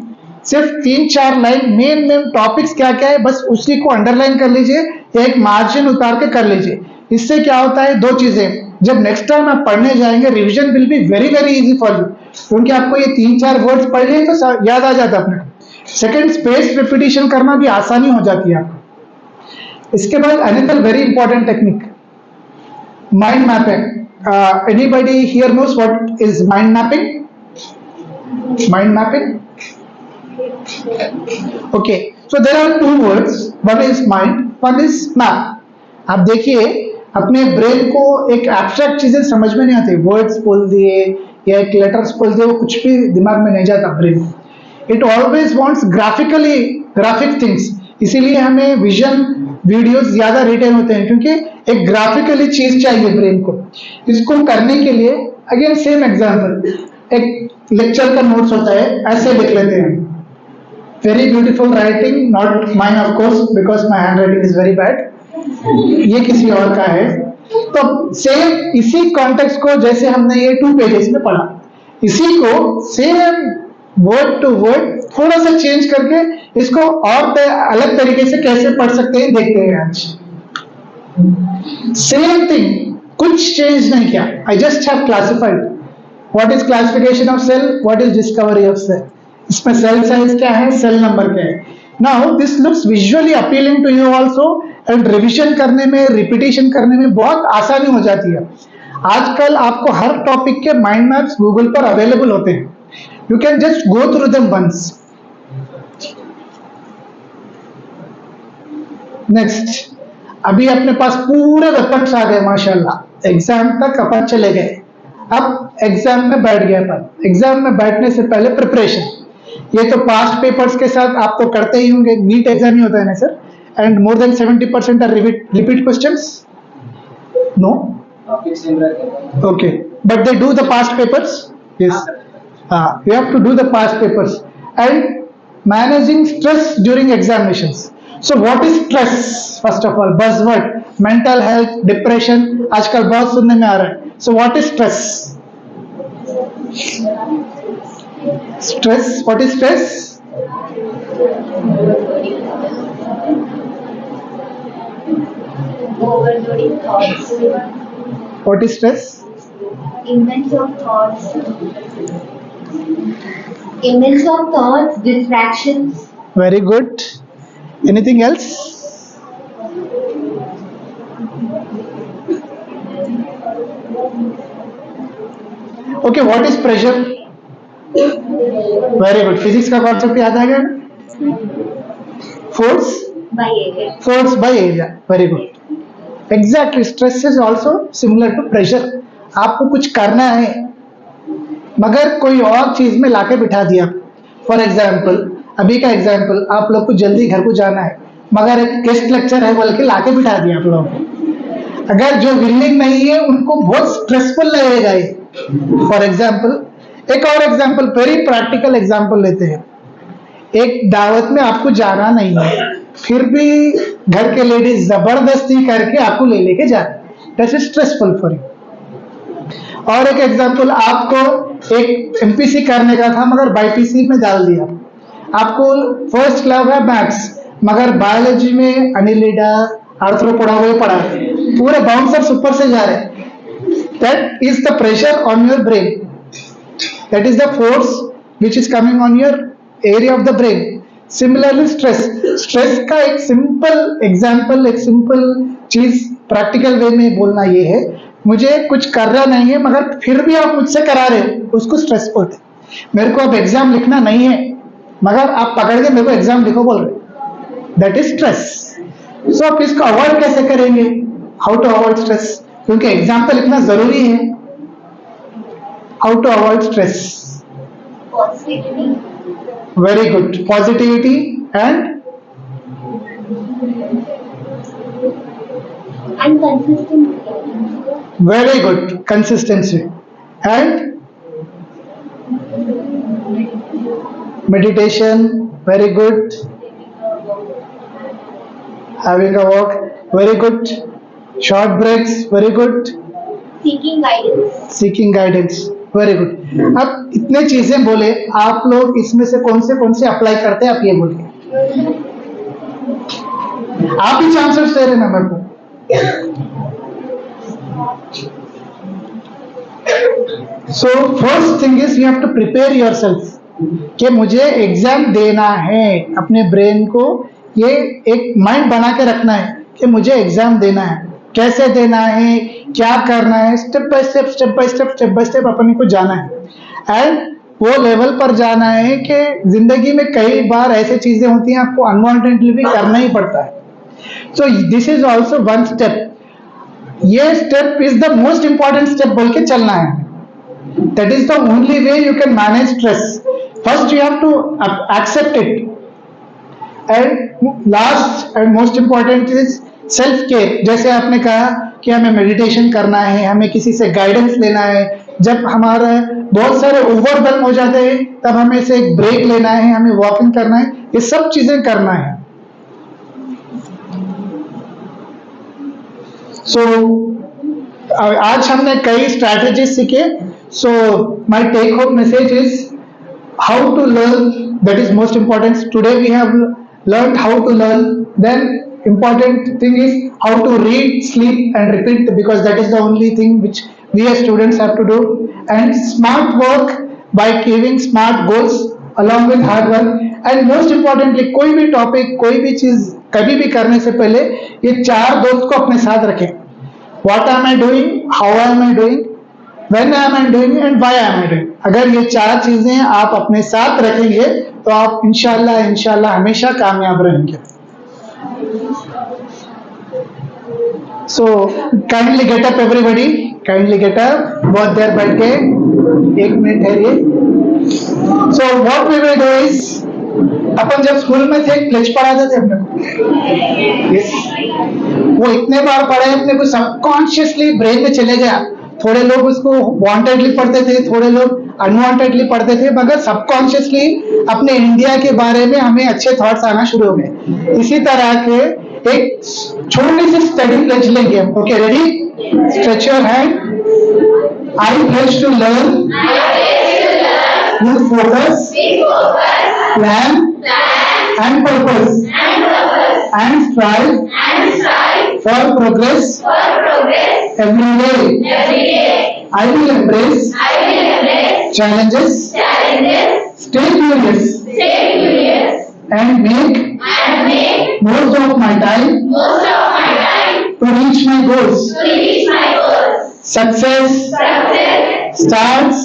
सिर्फ 3-4 लाइन मेन टॉपिक्स क्या क्या है बस उसी को अंडरलाइन कर लीजिए, एक मार्जिन उतार के कर लीजिए। इससे क्या होता है, 2 चीजें, जब नेक्स्ट टाइम आप पढ़ने जाएंगे revision will be very very easy for you, क्योंकि आपको ये 3-4 वर्ड्स पढ़ लिए तो याद आ जाता है अपने को। सेकंड, स्पेस रिपीटिशन करना भी आसानी हो जाती है आपको। इसके बाद another very important technique, mind mapping. Anybody here nose what is mind mapping? Mind mapping, okay, so there are 2 words, one is mind, one is map। आप देखिए अपने ब्रेन को एक एब्स्ट्रैक्ट चीजें समझ में नहीं आती, वर्ड्स बोल दिए या एक लेटर्स बोल दिए, वो कुछ भी दिमाग में नहीं जाता brain. It always wants graphic things, इसीलिए हमें विजन वीडियोस ज्यादा रिटेन होते हैं, क्योंकि एक ग्राफिकली चीज चाहिए ब्रेन को। इसको करने के लिए अगेन सेम एग्जांपल, एक लेक्चर का नोट्स होता है, ऐसे लिख लेते हैं, very beautiful writing, not mine of course because my hand writing is very bad, ये किसी और का है। तो सेम इसी कॉन्टेक्स्ट को जैसे हमने ये 2 पेजेस में पढ़ा, इसी को सेम वर्ड टू वर्ड थोड़ा सा चेंज करके इसको और अलग तरीके से कैसे पढ़ सकते हैं देखते हैं आज। सेम थिंग, कुछ चेंज नहीं किया. I just have classified. What is classification of cell, what is discovery of cell. इसमें सेल साइज क्या है, सेल नंबर क्या है. Now this looks visually appealing to you also, and revision करने में, रिपीटिशन करने में बहुत आसानी हो जाती है. आजकल आपको हर टॉपिक के माइंड मैप्स गूगल पर अवेलेबल होते हैं. You can just go through them once. Next, अभी अपने पास पूरे वेपन्स आ गए माशाल्लाह. एग्जाम तक अपन चले गए. अब एग्जाम में बैठ गए अपन. एग्जाम में बैठने से पहले प्रिपरेशन. ये तो पास्ट पेपर्स के साथ आप तो करते ही होंगे. नीट एग्जाम ही होता है ना sir, and more than 70% are repeat questions. No, okay, but they do the past papers. Yes, you have to do the past papers. And managing stress during examinations. So what is stress? First of all, buzzword, mental health, depression, आजकल बहुत सुनने में आ रहा है. So what is stress? Stress, what is stress? Overloading thoughts. What is stress? Immense of thoughts. Immense of thoughts, distractions. Very good. Anything else? Okay, what is pressure? Very good. Physics का concept याद आ गया ना? Force? By area. Force by area. Very good. Exactly. Stress is also similar to pressure. आपको कुछ करना है मगर कोई और चीज में लाके बिठा दिया. फॉर एग्जाम्पल, अभी का एग्जाम्पल, आप लोग को जल्दी घर को जाना है मगर एक गेस्ट लेक्चर है बोल के लाके बिठा दिया आप लोगों को. अगर जो विलिंग नहीं है उनको बहुत स्ट्रेसफुल लगेगा ये. फॉर एग्जाम्पल, एक और एग्जाम्पल, वेरी प्रैक्टिकल एग्जाम्पल लेते हैं. एक दावत में आपको जाना नहीं है, फिर भी घर के लेडीज जबरदस्ती करके आपको ले लेके जाते. That is stressful for you. और एक एग्जाम्पल, आपको एक एमपीसी करने का था मगर बाईपीसी में डाल दिया. आपको फर्स्ट लव है मैथ्स मगर बायोलॉजी में अनिलिडा, आर्थ्रोपोडा वो पढ़ा, पूरे बाउंसर्स ऊपर से जा रहे. That is the pressure on your brain. That is the force which is coming on your area of the brain. Similarly stress. Stress का एक सिंपल एग्जाम्पल, एक सिंपल चीज प्रैक्टिकल वे में बोलना ये है, मुझे कुछ करना नहीं है मगर फिर भी आप मुझसे करा रहे हो, उसको स्ट्रेस बोलते. मेरे को अब एग्जाम लिखना नहीं है मगर आप पकड़ के मेरे को एग्जाम लिखो बोल रहे, दैट इज स्ट्रेस. सो आप इसको अवॉइड कैसे करेंगे? How to avoid stress? क्योंकि एग्जाम पे लिखना जरूरी है. How to avoid stress? Positivity. Very good. Positivity and Consistency. very good. Consistency and meditation. Very good. Having a walk. Very good. Short breaks. Very good. Seeking guidance. Seeking guidance. Very good. अब इतने चीजें बोले, आप लोग इसमें से कौन से अप्लाई करते हैं, आप ये बोलिए. आप ही आंसर दे रहे ना मेरे को. So first thing is you have to prepare yourself कि मुझे एग्जाम देना है. अपने ब्रेन को ये एक माइंड बना के रखना है कि मुझे एग्जाम देना है. कैसे देना है, क्या करना है, स्टेप बाय स्टेप अपन को जाना है. एंड वो लेवल पर जाना है कि जिंदगी में कई बार ऐसे चीजें होती हैं आपको अनवांटेडली भी करना ही पड़ता है. So this is also one step. ये step is the most important step बोल के चलना है. That is the only way you can manage stress. First you have to accept it. And last and most important is self care. जैसे आपने कहा कि हमें मेडिटेशन करना है, हमें किसी से गाइडेंस लेना है. जब हमारा बहुत सारे ओवरवेल्म हो जाते हैं तब हमें से एक ब्रेक लेना है, हमें वॉकिंग करना है, ये सब चीजें करना है. सो आज हमने कई स्ट्रैटेजी सीखे. So my take home message is how to learn. That is most important. Today we have learned how to learn, then important thing is how to read, sleep and repeat, because that is the only thing which we as students have to do. And smart work by giving smart goals along with hard work. And most importantly, कोई भी topic, कोई भी चीज कभी भी करने से पहले ये चार दोस्त को अपने साथ रखें. What am I doing? How am I doing? When am I doing? And why am I doing? अगर ये चार चीजें आप अपने साथ रखेंगे तो आप इंशाल्लाह हमेशा कामयाब रहेंगे. So kindly get up everybody. Kindly get up. बहुत देर बैठ के 1 मिनट ठहरिए. So what we will do is, अपन जब स्कूल में थे प्लेज पढ़ाते थे अपने को. Yes. वो इतने बार पढ़े अपने को सबकॉन्शियसली ब्रेन में चले गया. थोड़े लोग उसको वांटेडली पढ़ते थे, थोड़े लोग अनवांटेडली पढ़ते थे, मगर सबकॉन्शियसली अपने इंडिया के बारे में हमें अच्छे थॉट्स आना शुरू हो गए. इसी तरह के एक छोटी सी स्टडी प्लेज लेंगे. Okay, ready? Stretch your hand. I pledge to learn with focus, plan and purpose, and strive for progress every day. I will embrace challenges, stay curious, and make most of my time to reach my goals. Success starts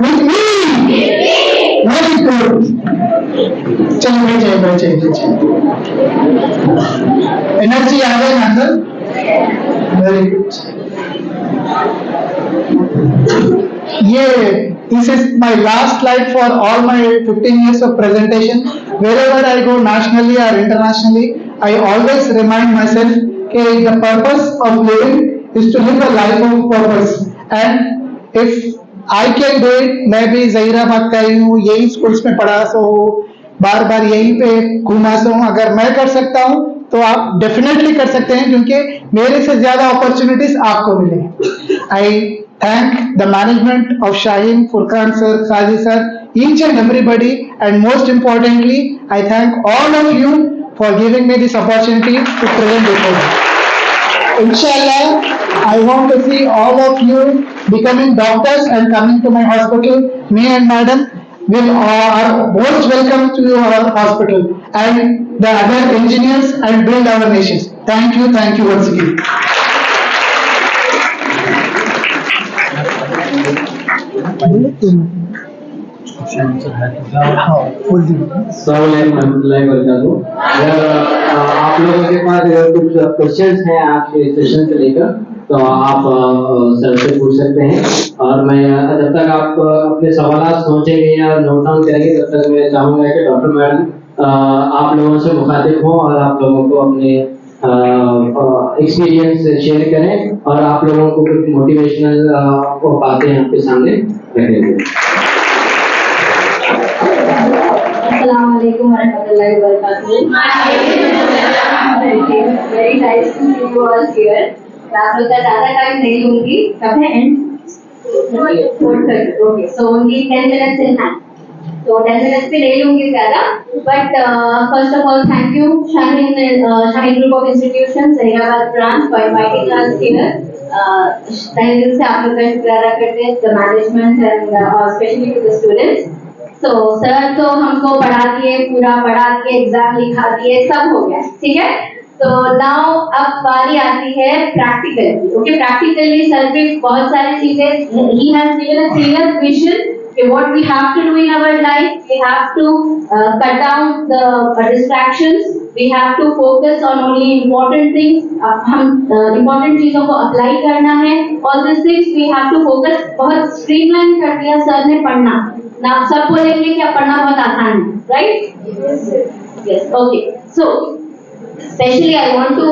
with me. Very good. चलिए बैठे. Energy आ गई अंदर. Very good. This is my last slide for all my 15 years of presentation. Wherever I go, nationally or internationally, I always remind myself that the purpose of living is to live a life of purpose. And if I can do it, मैं भी जहीराबाद का ही हूँ, यही schools में पढ़ा सो हूँ, बार बार यहीं पे घूमा सो हूँ. अगर मैं कर सकता हूँ तो आप डेफिनेटली कर सकते हैं, क्योंकि मेरे से ज्यादा अपॉर्चुनिटीज आपको मिलेंगी. आई thank the management of Shaheen, Furqan sir, Qazi sir, each and everybody, and most importantly, I thank all of you for giving me this opportunity to present before you. Inshallah, I want to see all of you becoming doctors and coming to my hospital. Me and madam are most welcome to our hospital, and the other engineers, and build our nations. Thank you once again. आप लोगों के पास अगर कुछ questions हैं आपके session से लेकर तो आप सर से पूछ सकते हैं. और मैं जब तक आप अपने सवाल सोचेंगे या नोट डाउन करेंगे तब तक मैं चाहूँगा कि डॉक्टर मैडम आप लोगों से मुखातिब हों और आप लोगों को अपने एक्सपीरियंस शेयर करें और आप लोगों को कुछ मोटिवेशनल बातें आपके सामने रखेंगे. Assalamualaikum warahmatullahi wabarakatuh. Very nice to see you all here. आप लोग का ज़्यादा टाइम नहीं लूँगी. कब है end? 4:30. Okay, so only 10 minutes in hand. So 10 minutes पे नहीं लूँगी ज़्यादा. But first of all, thank you Shaheen Group of Institutions, Hyderabad branch, for inviting us here. तहे दिल से आप लोग का शुक्रिया अदा करते हैं, the management and especially to the students. So sir तो हमको पढ़ा दिए, पूरा पढ़ा दिए, एग्जाम लिखा दिए, सब हो गया, ठीक है. तो नाउ अब बारी आती है प्रैक्टिकली. ओके, प्रैक्टिकली सर पे बहुत सारी चीजें, he has given a clear vision कि what we have to do in our life. We have to cut down the distractions. We have to focus on only important things. हम important चीजों को apply करना है. All these things we have to focus. बहुत streamline कर दिया sir ने पढ़ना. ना सब बोलेंगे कि पढ़ना बहुत आसान है, right? Yes. Okay. So especially I want to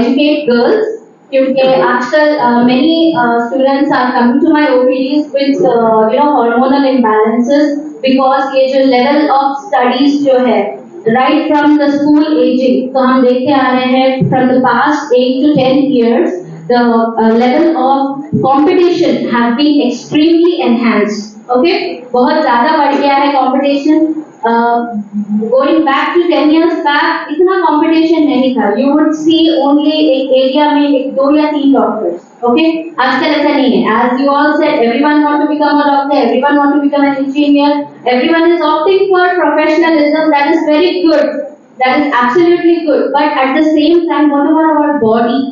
educate girls. क्योंकि आजकल many students are coming to my OPDs with hormonal imbalances, because ये जो level of studies जो है right from the school aging, तो हम देखते आ रहे हैं from the past 8 to 10 years the level of competition have been extremely enhanced. Okay, बहुत ज़्यादा बढ़ गया है competition. going back to 10 years back, इतना competition नहीं था. You would see only एक area में एक 2 या 3 doctors. Okay? आजकल ऐसा नहीं है. As you all said, everyone want to become a doctor, everyone want to become an engineer, everyone is opting for professionalism. That is very good. That is absolutely good. But at the same time, what about our body?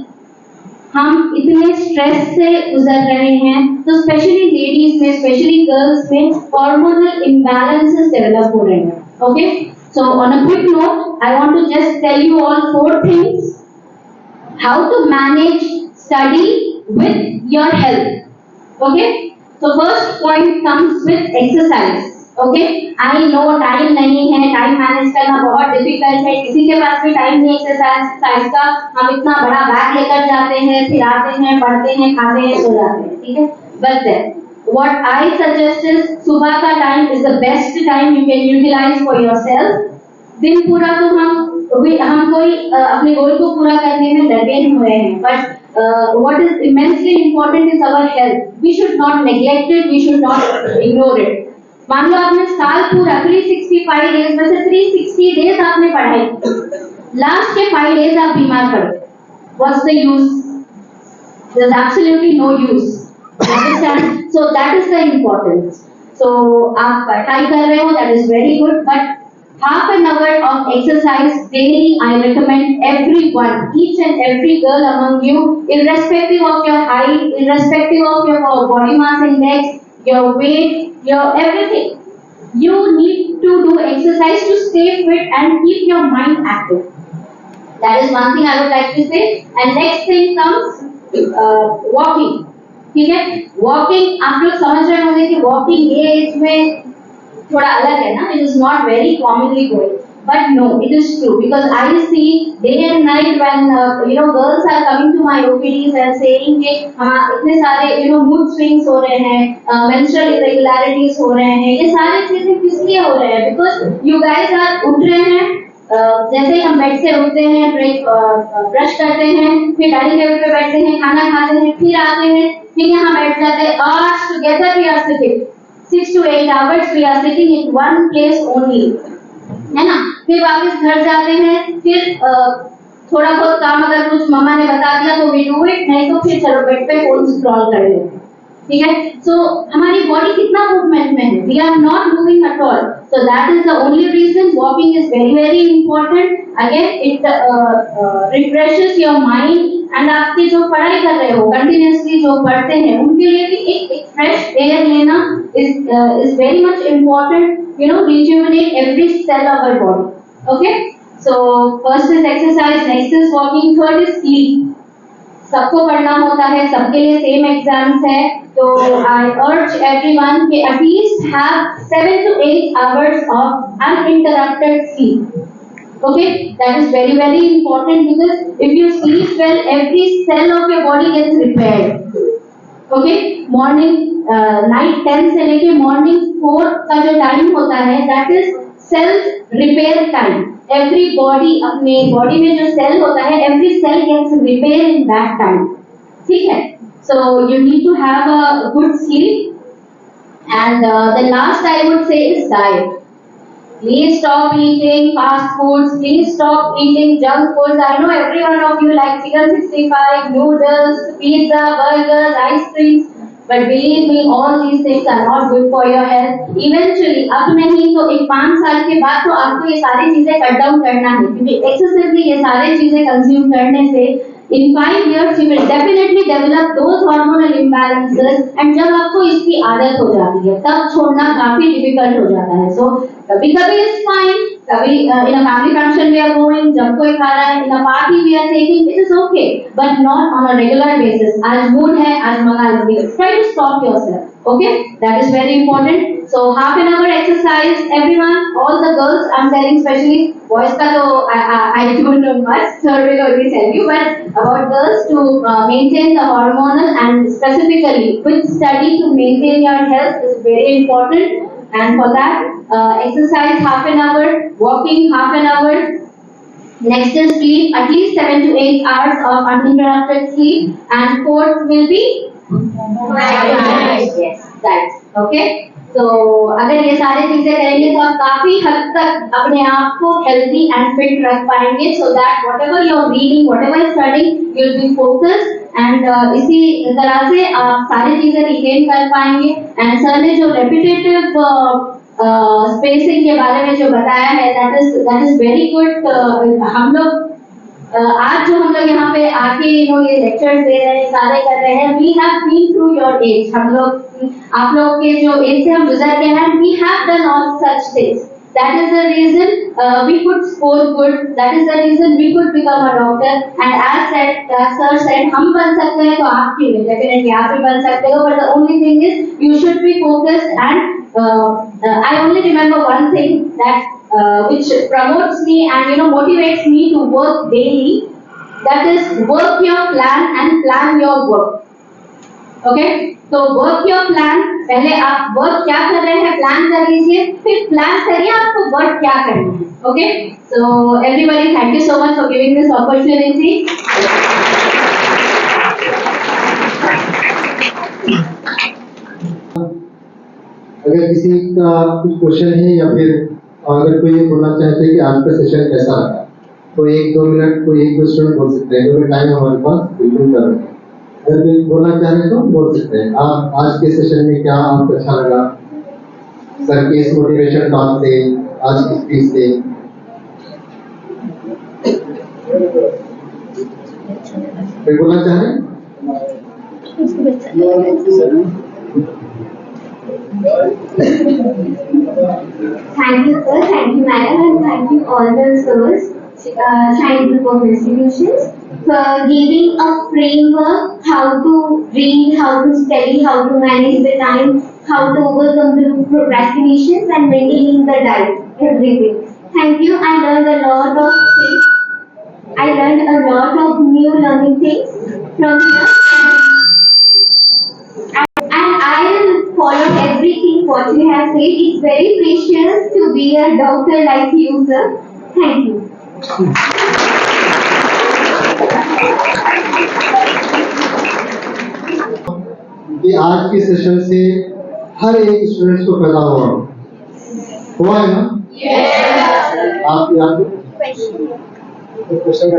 हम इतने stress से गुजर रहे हैं, तो specially ladies में, specially girls में hormonal imbalances develop हो रहे हैं. Okay, so on a quick note I want to just tell you all 4 things how to manage study with your health. Okay, so first point comes with exercise. Okay, I know time नहीं है, time manage करना बहुत difficult है, किसी के पास भी time नहीं exercise का. हम इतना बड़ा बैग लेकर जाते हैं, फिर आते हैं, पढ़ते हैं, खाते हैं, सो जाते हैं. ठीक है, but then what I suggest is सुबह का time is the best time you can utilise for yourself. दिन पूरा तो हम कोई अपने गोल को पूरा करने में लगे हुए हैं, but what is immensely important is our health. We should not neglect it, we should not ignore it. मान लो आपने साल पूरा 365 डेज में से 360 डेज आपने पढ़ाई, लास्ट के 5 डेज आप बीमार पड़े, what's the use? There is absolutely no use. Understand? So that is the importance. So आप पढ़ाई कर रहे हो, that is very good, but half an hour of exercise daily I recommend everyone, each and every girl among you, irrespective of your height, irrespective of your body mass index, your weight, your everything. You need to do exercise to stay fit and keep your mind active. That is one thing I would like to say. And next thing comes walking. ठीक है, walking आप लोग समझ रहे होंगे कि walking ये as में थोड़ा अलग है ना, it is not very commonly going, but no, it is true because I see day and night when girls are coming to my OPDs and saying कि हाँ इतने सारे mood swings हो रहे हैं, menstrual irregularities हो रहे हैं, ये सारी चीजें किस लिए हो रहे हैं? Because you guys are उठ रहे हैं, जैसे ही हम बेड से उठते हैं, ब्रश करते हैं, फिर डाइनिंग टेबल पे बैठते हैं, खाना खाते हैं, फिर आते हैं, फिर यहाँ बैठ जाते हैं, hours together we are sitting 6 to 8 hours we are sitting in one place only, है ना? फिर वापस घर जाते हैं, फिर थोड़ा बहुत काम अगर कुछ मम्मा ने बता दिया तो वी डू इट, नहीं तो फिर चलो बेड पे फोन स्क्रॉल कर लेते हैं. ठीक है, सो हमारी बॉडी कितना मूवमेंट में है, we are not moving at all. So that is the only reason walking is very very important. Again it refreshes your mind, and आपकी जो पढ़ाई कर रहे हो कंटिन्यूअसली जो पढ़ते हैं उनके लिए भी एक फ्रेश एयर लेना is very much important. Rejuvenate every cell of our body. Okay, so first is exercise, next is walking, third is sleep. सबको पढ़ना होता है, सबके लिए सेम एग्जाम्स है, तो I urge everyone कि at least have 7 to 8 hours of uninterrupted sleep. Okay, that is very very important because if you sleep well, every cell of your body gets repaired. Okay, morning night 10 से लेके morning 4 का जो time होता है that is self repair time. Every body, अपने body में जो cell होता है, every cell gets repair in that time. ठीक है, so you need to have a good sleep. And the last I would say is diet. Please stop eating fast foods. Please stop eating junk foods. I know every one of you like chicken 65, noodles, pizza, burgers, ice creams. But believe me, all these things are not good for your health. Eventually, अब नहीं तो एक 5 साल के बाद तो आपको ये सारी चीजें कट डाउन करना है, क्योंकि एक्सेसिवली ये सारी चीजें कंज्यूम करने से in 5 years you will definitely develop those hormonal imbalances, and जब आपको इसकी आदत हो जाती है तब छोड़ना काफी डिफिकल्ट हो जाता है. So कभी कभी इज फाइन, कभी in a family function we are going, जब कोई खा रहा है, in a party we are taking, it is okay, but not on a regular basis. आज मूड है, आज मंगा लेंगे. Try to stop yourself. Okay, that is very important. So half an hour exercise, everyone, all the girls I'm telling, especially boys का तो I don't know much, sir will only tell you, but about girls to maintain the hormonal and specifically with study to maintain your health is very important. And for that, exercise half an hour, walking half an hour. Next is sleep, at least 7 to 8 hours of uninterrupted sleep. And fourth will be yes, that. Okay. तो अगर ये सारी चीजें करेंगे तो आप काफी हद तक अपने आप को हेल्दी एंड फिट रख पाएंगे, so that whatever you are reading, whatever studying, you will be focused and इसी तरह से आप सारी चीजें रिटेन कर पाएंगे। एंड सर ने जो रेपिटेटिव स्पेसिंग के बारे में जो बताया है, दैट इज वेरी गुड। हम लोग आज जो हम लोग यहाँ पे आके ये लेक्चर्स दे रहे हैं, सारे कर रहे हैं, we have been through your age, हम लोग आप लोग के जो एज से हम गुजर गए हैं, we have done all such things, that is the reason we could score good, that is the reason we could become a doctor and as said sir said हम बन सकते हैं तो आप क्यों नहीं, डेफिनेटली आप भी बन सकते हो, but the only thing is you should be focused and I only remember one thing that which promotes me and motivates me to work daily, that is work your plan and plan your work. Okay, so work your plan, पहले आप work क्या कर रहे हैं plan कर लीजिए, फिर plan करिए आपको वर्क क्या करना है। Okay, so everybody thank you so much for giving this opportunity. अगर किसी का कुछ क्वेश्चन है या फिर अगर कोई ये बोलना चाहते हैं कि आज का सेशन कैसा लगा, तो 1-2 मिनट कोई एक दो स्टूडेंट बोल सकते हैं, क्योंकि टाइम हमारे पास बिल्कुल कम है। अगर कोई बोलना चाह रहे तो बोल सकते हैं। आप आज के सेशन में क्या आपको अच्छा लगा, सर के इस मोटिवेशन टॉक से, आज की स्पीच से? कोई बोलना चाह रहे? Thank you, sir. Thank you, madam, and thank you all the sirs, scientific group of institutions, for giving a framework how to read, how to study, how to manage the time, how to overcome the procrastinations and maintaining the diet, everything. Thank you. I learned a lot of things. I learned a lot of new learning things from here. And I will follow everything what you have said. It's very precious to be a doctor like you, sir. Thank you. कि आज के session से हर एक student को पैदा हुआ है ना? आप क्वेश्चन का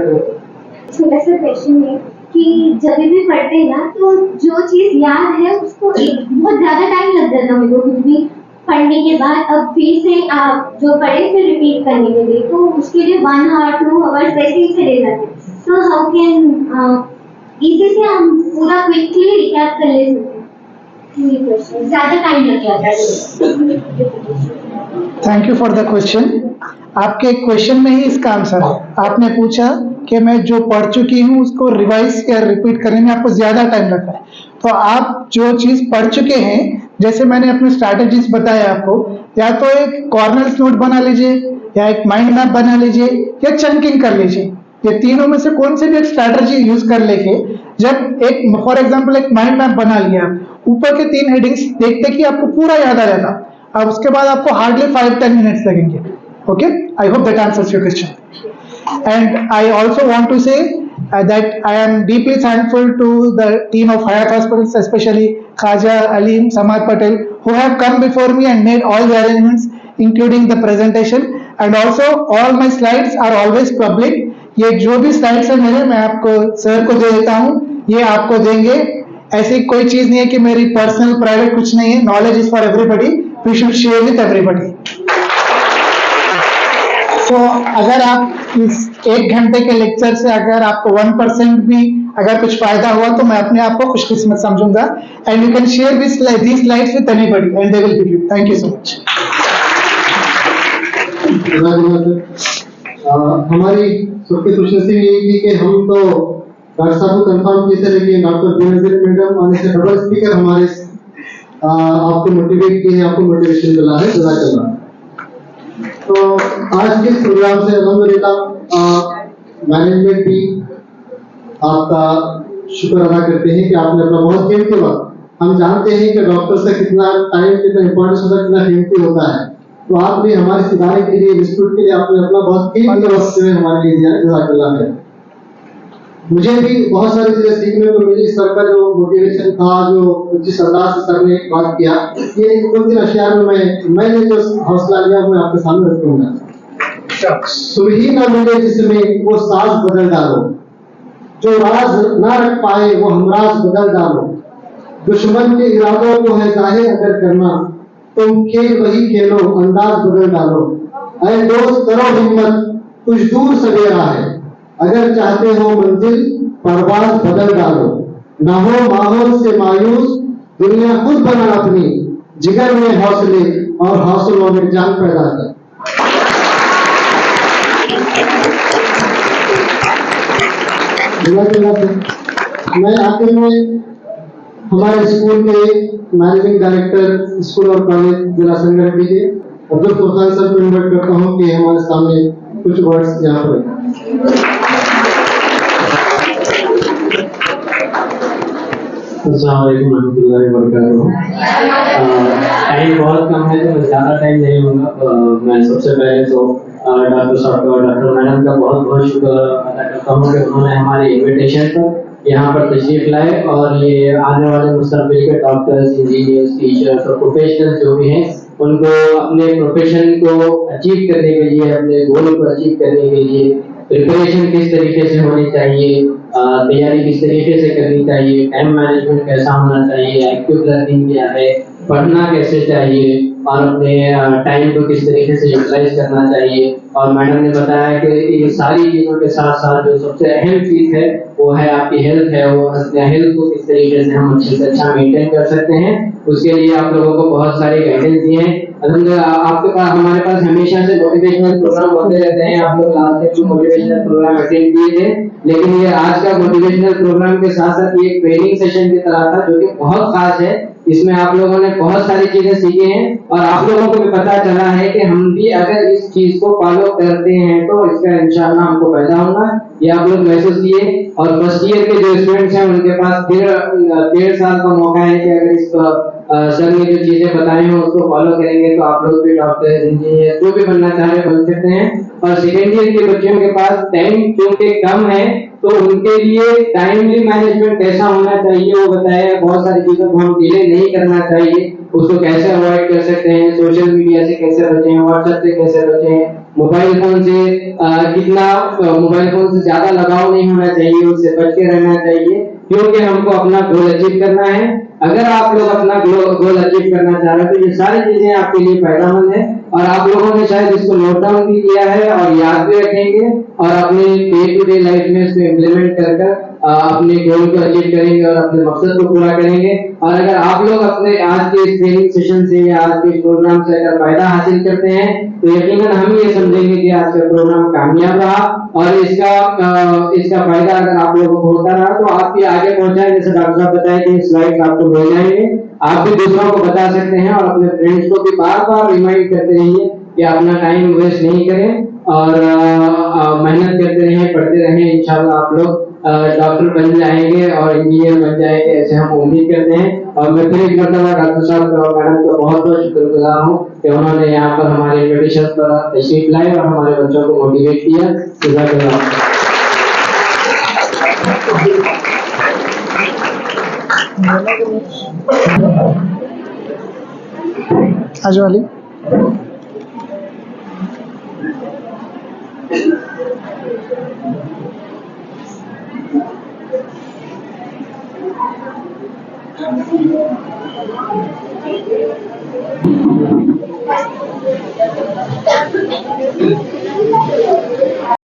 छोटा सा क्वेश्चन है कि जब भी पढ़ते हैं ना, तो जो चीज याद है उसको बहुत ज्यादा टाइम लग जाता है मेरे को कुछ भी पढ़ने के बाद, अब फिर से आप जो पढ़े फिर रिपीट करने के लिए, तो उसके लिए 1 आवर 2 आवर्स वैसे ही चले जाते हैं। तो हाउ कैन इजी से हम पूरा क्विकली रिकैप कर ले सकते हैं, ज्यादा टाइम लग जाता है। Thank you for the question. आपके क्वेश्चन में ही इसका आंसर है। आपने पूछा कि मैं जो पढ़ चुकी हूँ उसको रिवाइज या रिपीट करने में आपको ज्यादा टाइम लगता है, तो आप जो चीज पढ़ चुके हैं, जैसे मैंने अपने स्ट्रैटेजीज बताया आपको, या तो एक कॉर्नर्स नोट बना लीजिए, या एक माइंड मैप बना लीजिए, या चंकिंग कर लीजिए। ये तीनों में से कौन सी भी एक स्ट्रैटेजी यूज कर लेके, जब एक फॉर एग्जाम्पल एक माइंड मैप बना लिया, ऊपर के 3 हेडिंग्स देखते कि आपको पूरा याद आ जाता, अब उसके बाद आपको हार्डली 5-10 मिनट्स लगेंगे। Okay, I hope that answers your question. And I also want to say that I am deeply thankful to the team of Hayat Hospitals, especially Khaja, Aleem, Samad Patel, who have come before me and made all the arrangements, including the presentation. And also, all my slides are always public. ये जो भी slides है मेरे, मैं आपको sir को दे देता हूँ, ये आपको देंगे। ऐसी कोई चीज नहीं है कि मेरी पर्सनल प्राइवेट कुछ नहीं है। Knowledge is for everybody. We should share with everybody. तो अगर आप इस 1 घंटे के लेक्चर से अगर आपको 1% भी अगर कुछ फायदा हुआ, तो मैं अपने आप को खुशकिस्मत समझूंगा। And you can share this slides with anybody and they will give you. Thank you so much. हमारी सबकी खुशनसीबी यही थी कि हम तो डॉक्टर साहब को कंफर्म किए थे, लेकिन डॉक्टर बेनजीर मैडम और इससे डबल स्पीकर हमारे आपको मोटिवेट किए, आपको मोटिवेशन मिला है, जज़ाकल्लाह। तो आज के प्रोग्राम से अल्हम्दुलिल्लाह मैनेजमेंट भी आपका शुक्र अदा करते हैं कि आपने अपना बहुत कीमती वक्त, हम जानते हैं कि डॉक्टर से कितना टाइम, कितना इंपॉर्टेंस होता है, कितना कीमती होता है, तो आपने हमारे इदारे के लिए, इंस्टीट्यूट के लिए आपने अपना बहुत कीमती वक्त जो है हमारे लिए दिया है, जज़ाकल्लाह खैर। मुझे भी बहुत सारी चीजें सीखने को मिली। सर का जो मोटिवेशन था, जो जिस अंदाज से सर ने बात किया, ये कुछ दिन अशियार में मैंने जो हौसला लिया मैं आपके सामने रखूंगा। सुही न मिले जिसमें वो साज बदल डालो, जो राज ना रख पाए वो हमराज बदल डालो, दुश्मन के इरादों को है जाहिर अगर करना, तुम खेल वही खेलो अंदाज बदल डालो। ऐ दोस्त करो हिम्मत कुछ दूर सवेरा है, अगर चाहते हो मंजिल परवाज बदल डालो। ना हो माहौल से मायूस दुनिया खुद बना अपनी, जिगर में हौसले और हौसलों में जान पैदा कर। मैं आखिर में हमारे स्कूल के मैनेजिंग डायरेक्टर स्कूल और कॉलेज जिला संगठन के अब्दुल फरमान सर को इन्वाइट करता हूँ कि हमारे सामने कुछ वर्ड्स यहाँ पर। अस्सलाम वालेकुम रहमतुल्लाहि व बरकातहू। टाइम बहुत कम है तो मैं ज़्यादा टाइम नहीं लूँगा। मैं सबसे पहले तो डॉक्टर साहब और डॉक्टर मैडम का बहुत बहुत शुक्र अदा करता हूँ कि उन्होंने हमारी इन्विटेशन पर यहाँ पर तशरीफ लाए और ये आने वाले मुस्तकबिल के डॉक्टर्स, इंजीनियर्स, टीचर्स और प्रोफेशनल्स जो भी हैं उनको अपने प्रोफेशन को अचीव करने के लिए, अपने गोल को अचीव करने के लिए प्रिपरेशन किस तरीके से होनी चाहिए, तैयारी किस तरीके से करनी चाहिए, टाइम मैनेजमेंट कैसा होना चाहिए, एक्टिव लर्निंग क्या है, पढ़ना कैसे चाहिए और अपने टाइम को किस तरीके से यूटिलाइज करना चाहिए। और मैडम ने बताया कि इन सारी चीज़ों के साथ साथ जो सबसे अहम चीज़ है वो है आपकी हेल्थ है। वो हेल्थ को किस तरीके से हम अच्छे से अच्छा मेंटेन कर सकते हैं, उसके लिए आप लोगों को बहुत सारे गाइडेंस दिए हैं। आपके पास हमारे पास हमेशा से मोटिवेशनल प्रोग्राम होते रहते हैं। आप लोग last time motivational programme attend किए थे, लेकिन ये आज का मोटिवेशनल प्रोग्राम के साथ साथ ये एक ट्रेनिंग सेशन की तरह था जो कि बहुत खास है। इसमें आप लोगों ने बहुत सारी चीजें सीखी हैं और आप लोगों को भी पता चला है कि हम भी अगर इस चीज को फॉलो करते हैं तो इसका इंशाल्लाह हमको फायदा होगा। ये आप लोग महसूस किए। और फर्स्ट ईयर के जो स्टूडेंट्स हैं उनके पास डेढ़ साल का मौका है कि अगर इस सर ने जो चीजें बताई हैं उसको फॉलो करेंगे तो आप लोग भी डॉक्टर, इंजीनियर जो भी बनना चाह रहे बन सकते हैं। और सेकेंड ईयर के बच्चों के पास टाइम क्योंकि कम है तो उनके लिए टाइमली मैनेजमेंट कैसा होना चाहिए वो बताया। बहुत सारी चीजों को हम डिले नहीं करना चाहिए, उसको कैसे अवॉइड कर सकते हैं, सोशल मीडिया से कैसे बचें, व्हाट्सएप से कैसे बचें, मोबाइल फोन से कितना मोबाइल फोन से ज्यादा लगाव नहीं होना चाहिए, उससे बच के रहना चाहिए क्योंकि हमको अपना गोल अचीव करना है। अगर आप लोग अपना गोल अचीव करना चाह रहे हैं तो ये सारी चीजें आपके लिए फायदेमंद है और आप लोगों ने शायद इसको नोट डाउन भी किया है और याद भी रखेंगे और अपने डे टू डे लाइफ में इसको इम्प्लीमेंट कर अपने गोल को अचीव करेंगे और अपने मकसद को पूरा करेंगे। और अगर आप लोग अपने आज के ट्रेनिंग सेशन से या आज के प्रोग्राम से अगर फायदा हासिल करते हैं तो यकीनन हम ये समझेंगे कि आज का प्रोग्राम कामयाब रहा और इसका फायदा अगर आप लोगों को होता रहा तो आप भी आगे पहुंचाएं। जैसे डॉक्टर साहब बताए कि स्लाइड आपको मिल जाएंगे, आप भी दूसरों को बता सकते हैं और अपने फ्रेंड्स को भी बार बार रिमाइंड करते रहिए कि अपना टाइम वेस्ट नहीं करें और मेहनत करते रहें, पढ़ते रहें। इंशाल्लाह आप लोग डॉक्टर बन जाएंगे और इंजीनियर बन जाएंगे, ऐसे हम उम्मीद करते हैं। और मैं फिर एक मरतबा डॉक्टर साहब और मैडम का बहुत बहुत शुक्रगुजार हूँ कि उन्होंने यहाँ पर हमारे इन्विटेशन पर तशरीफ लाए और हमारे बच्चों को मोटिवेट किया। जज़ाकल्लाह। आज वाली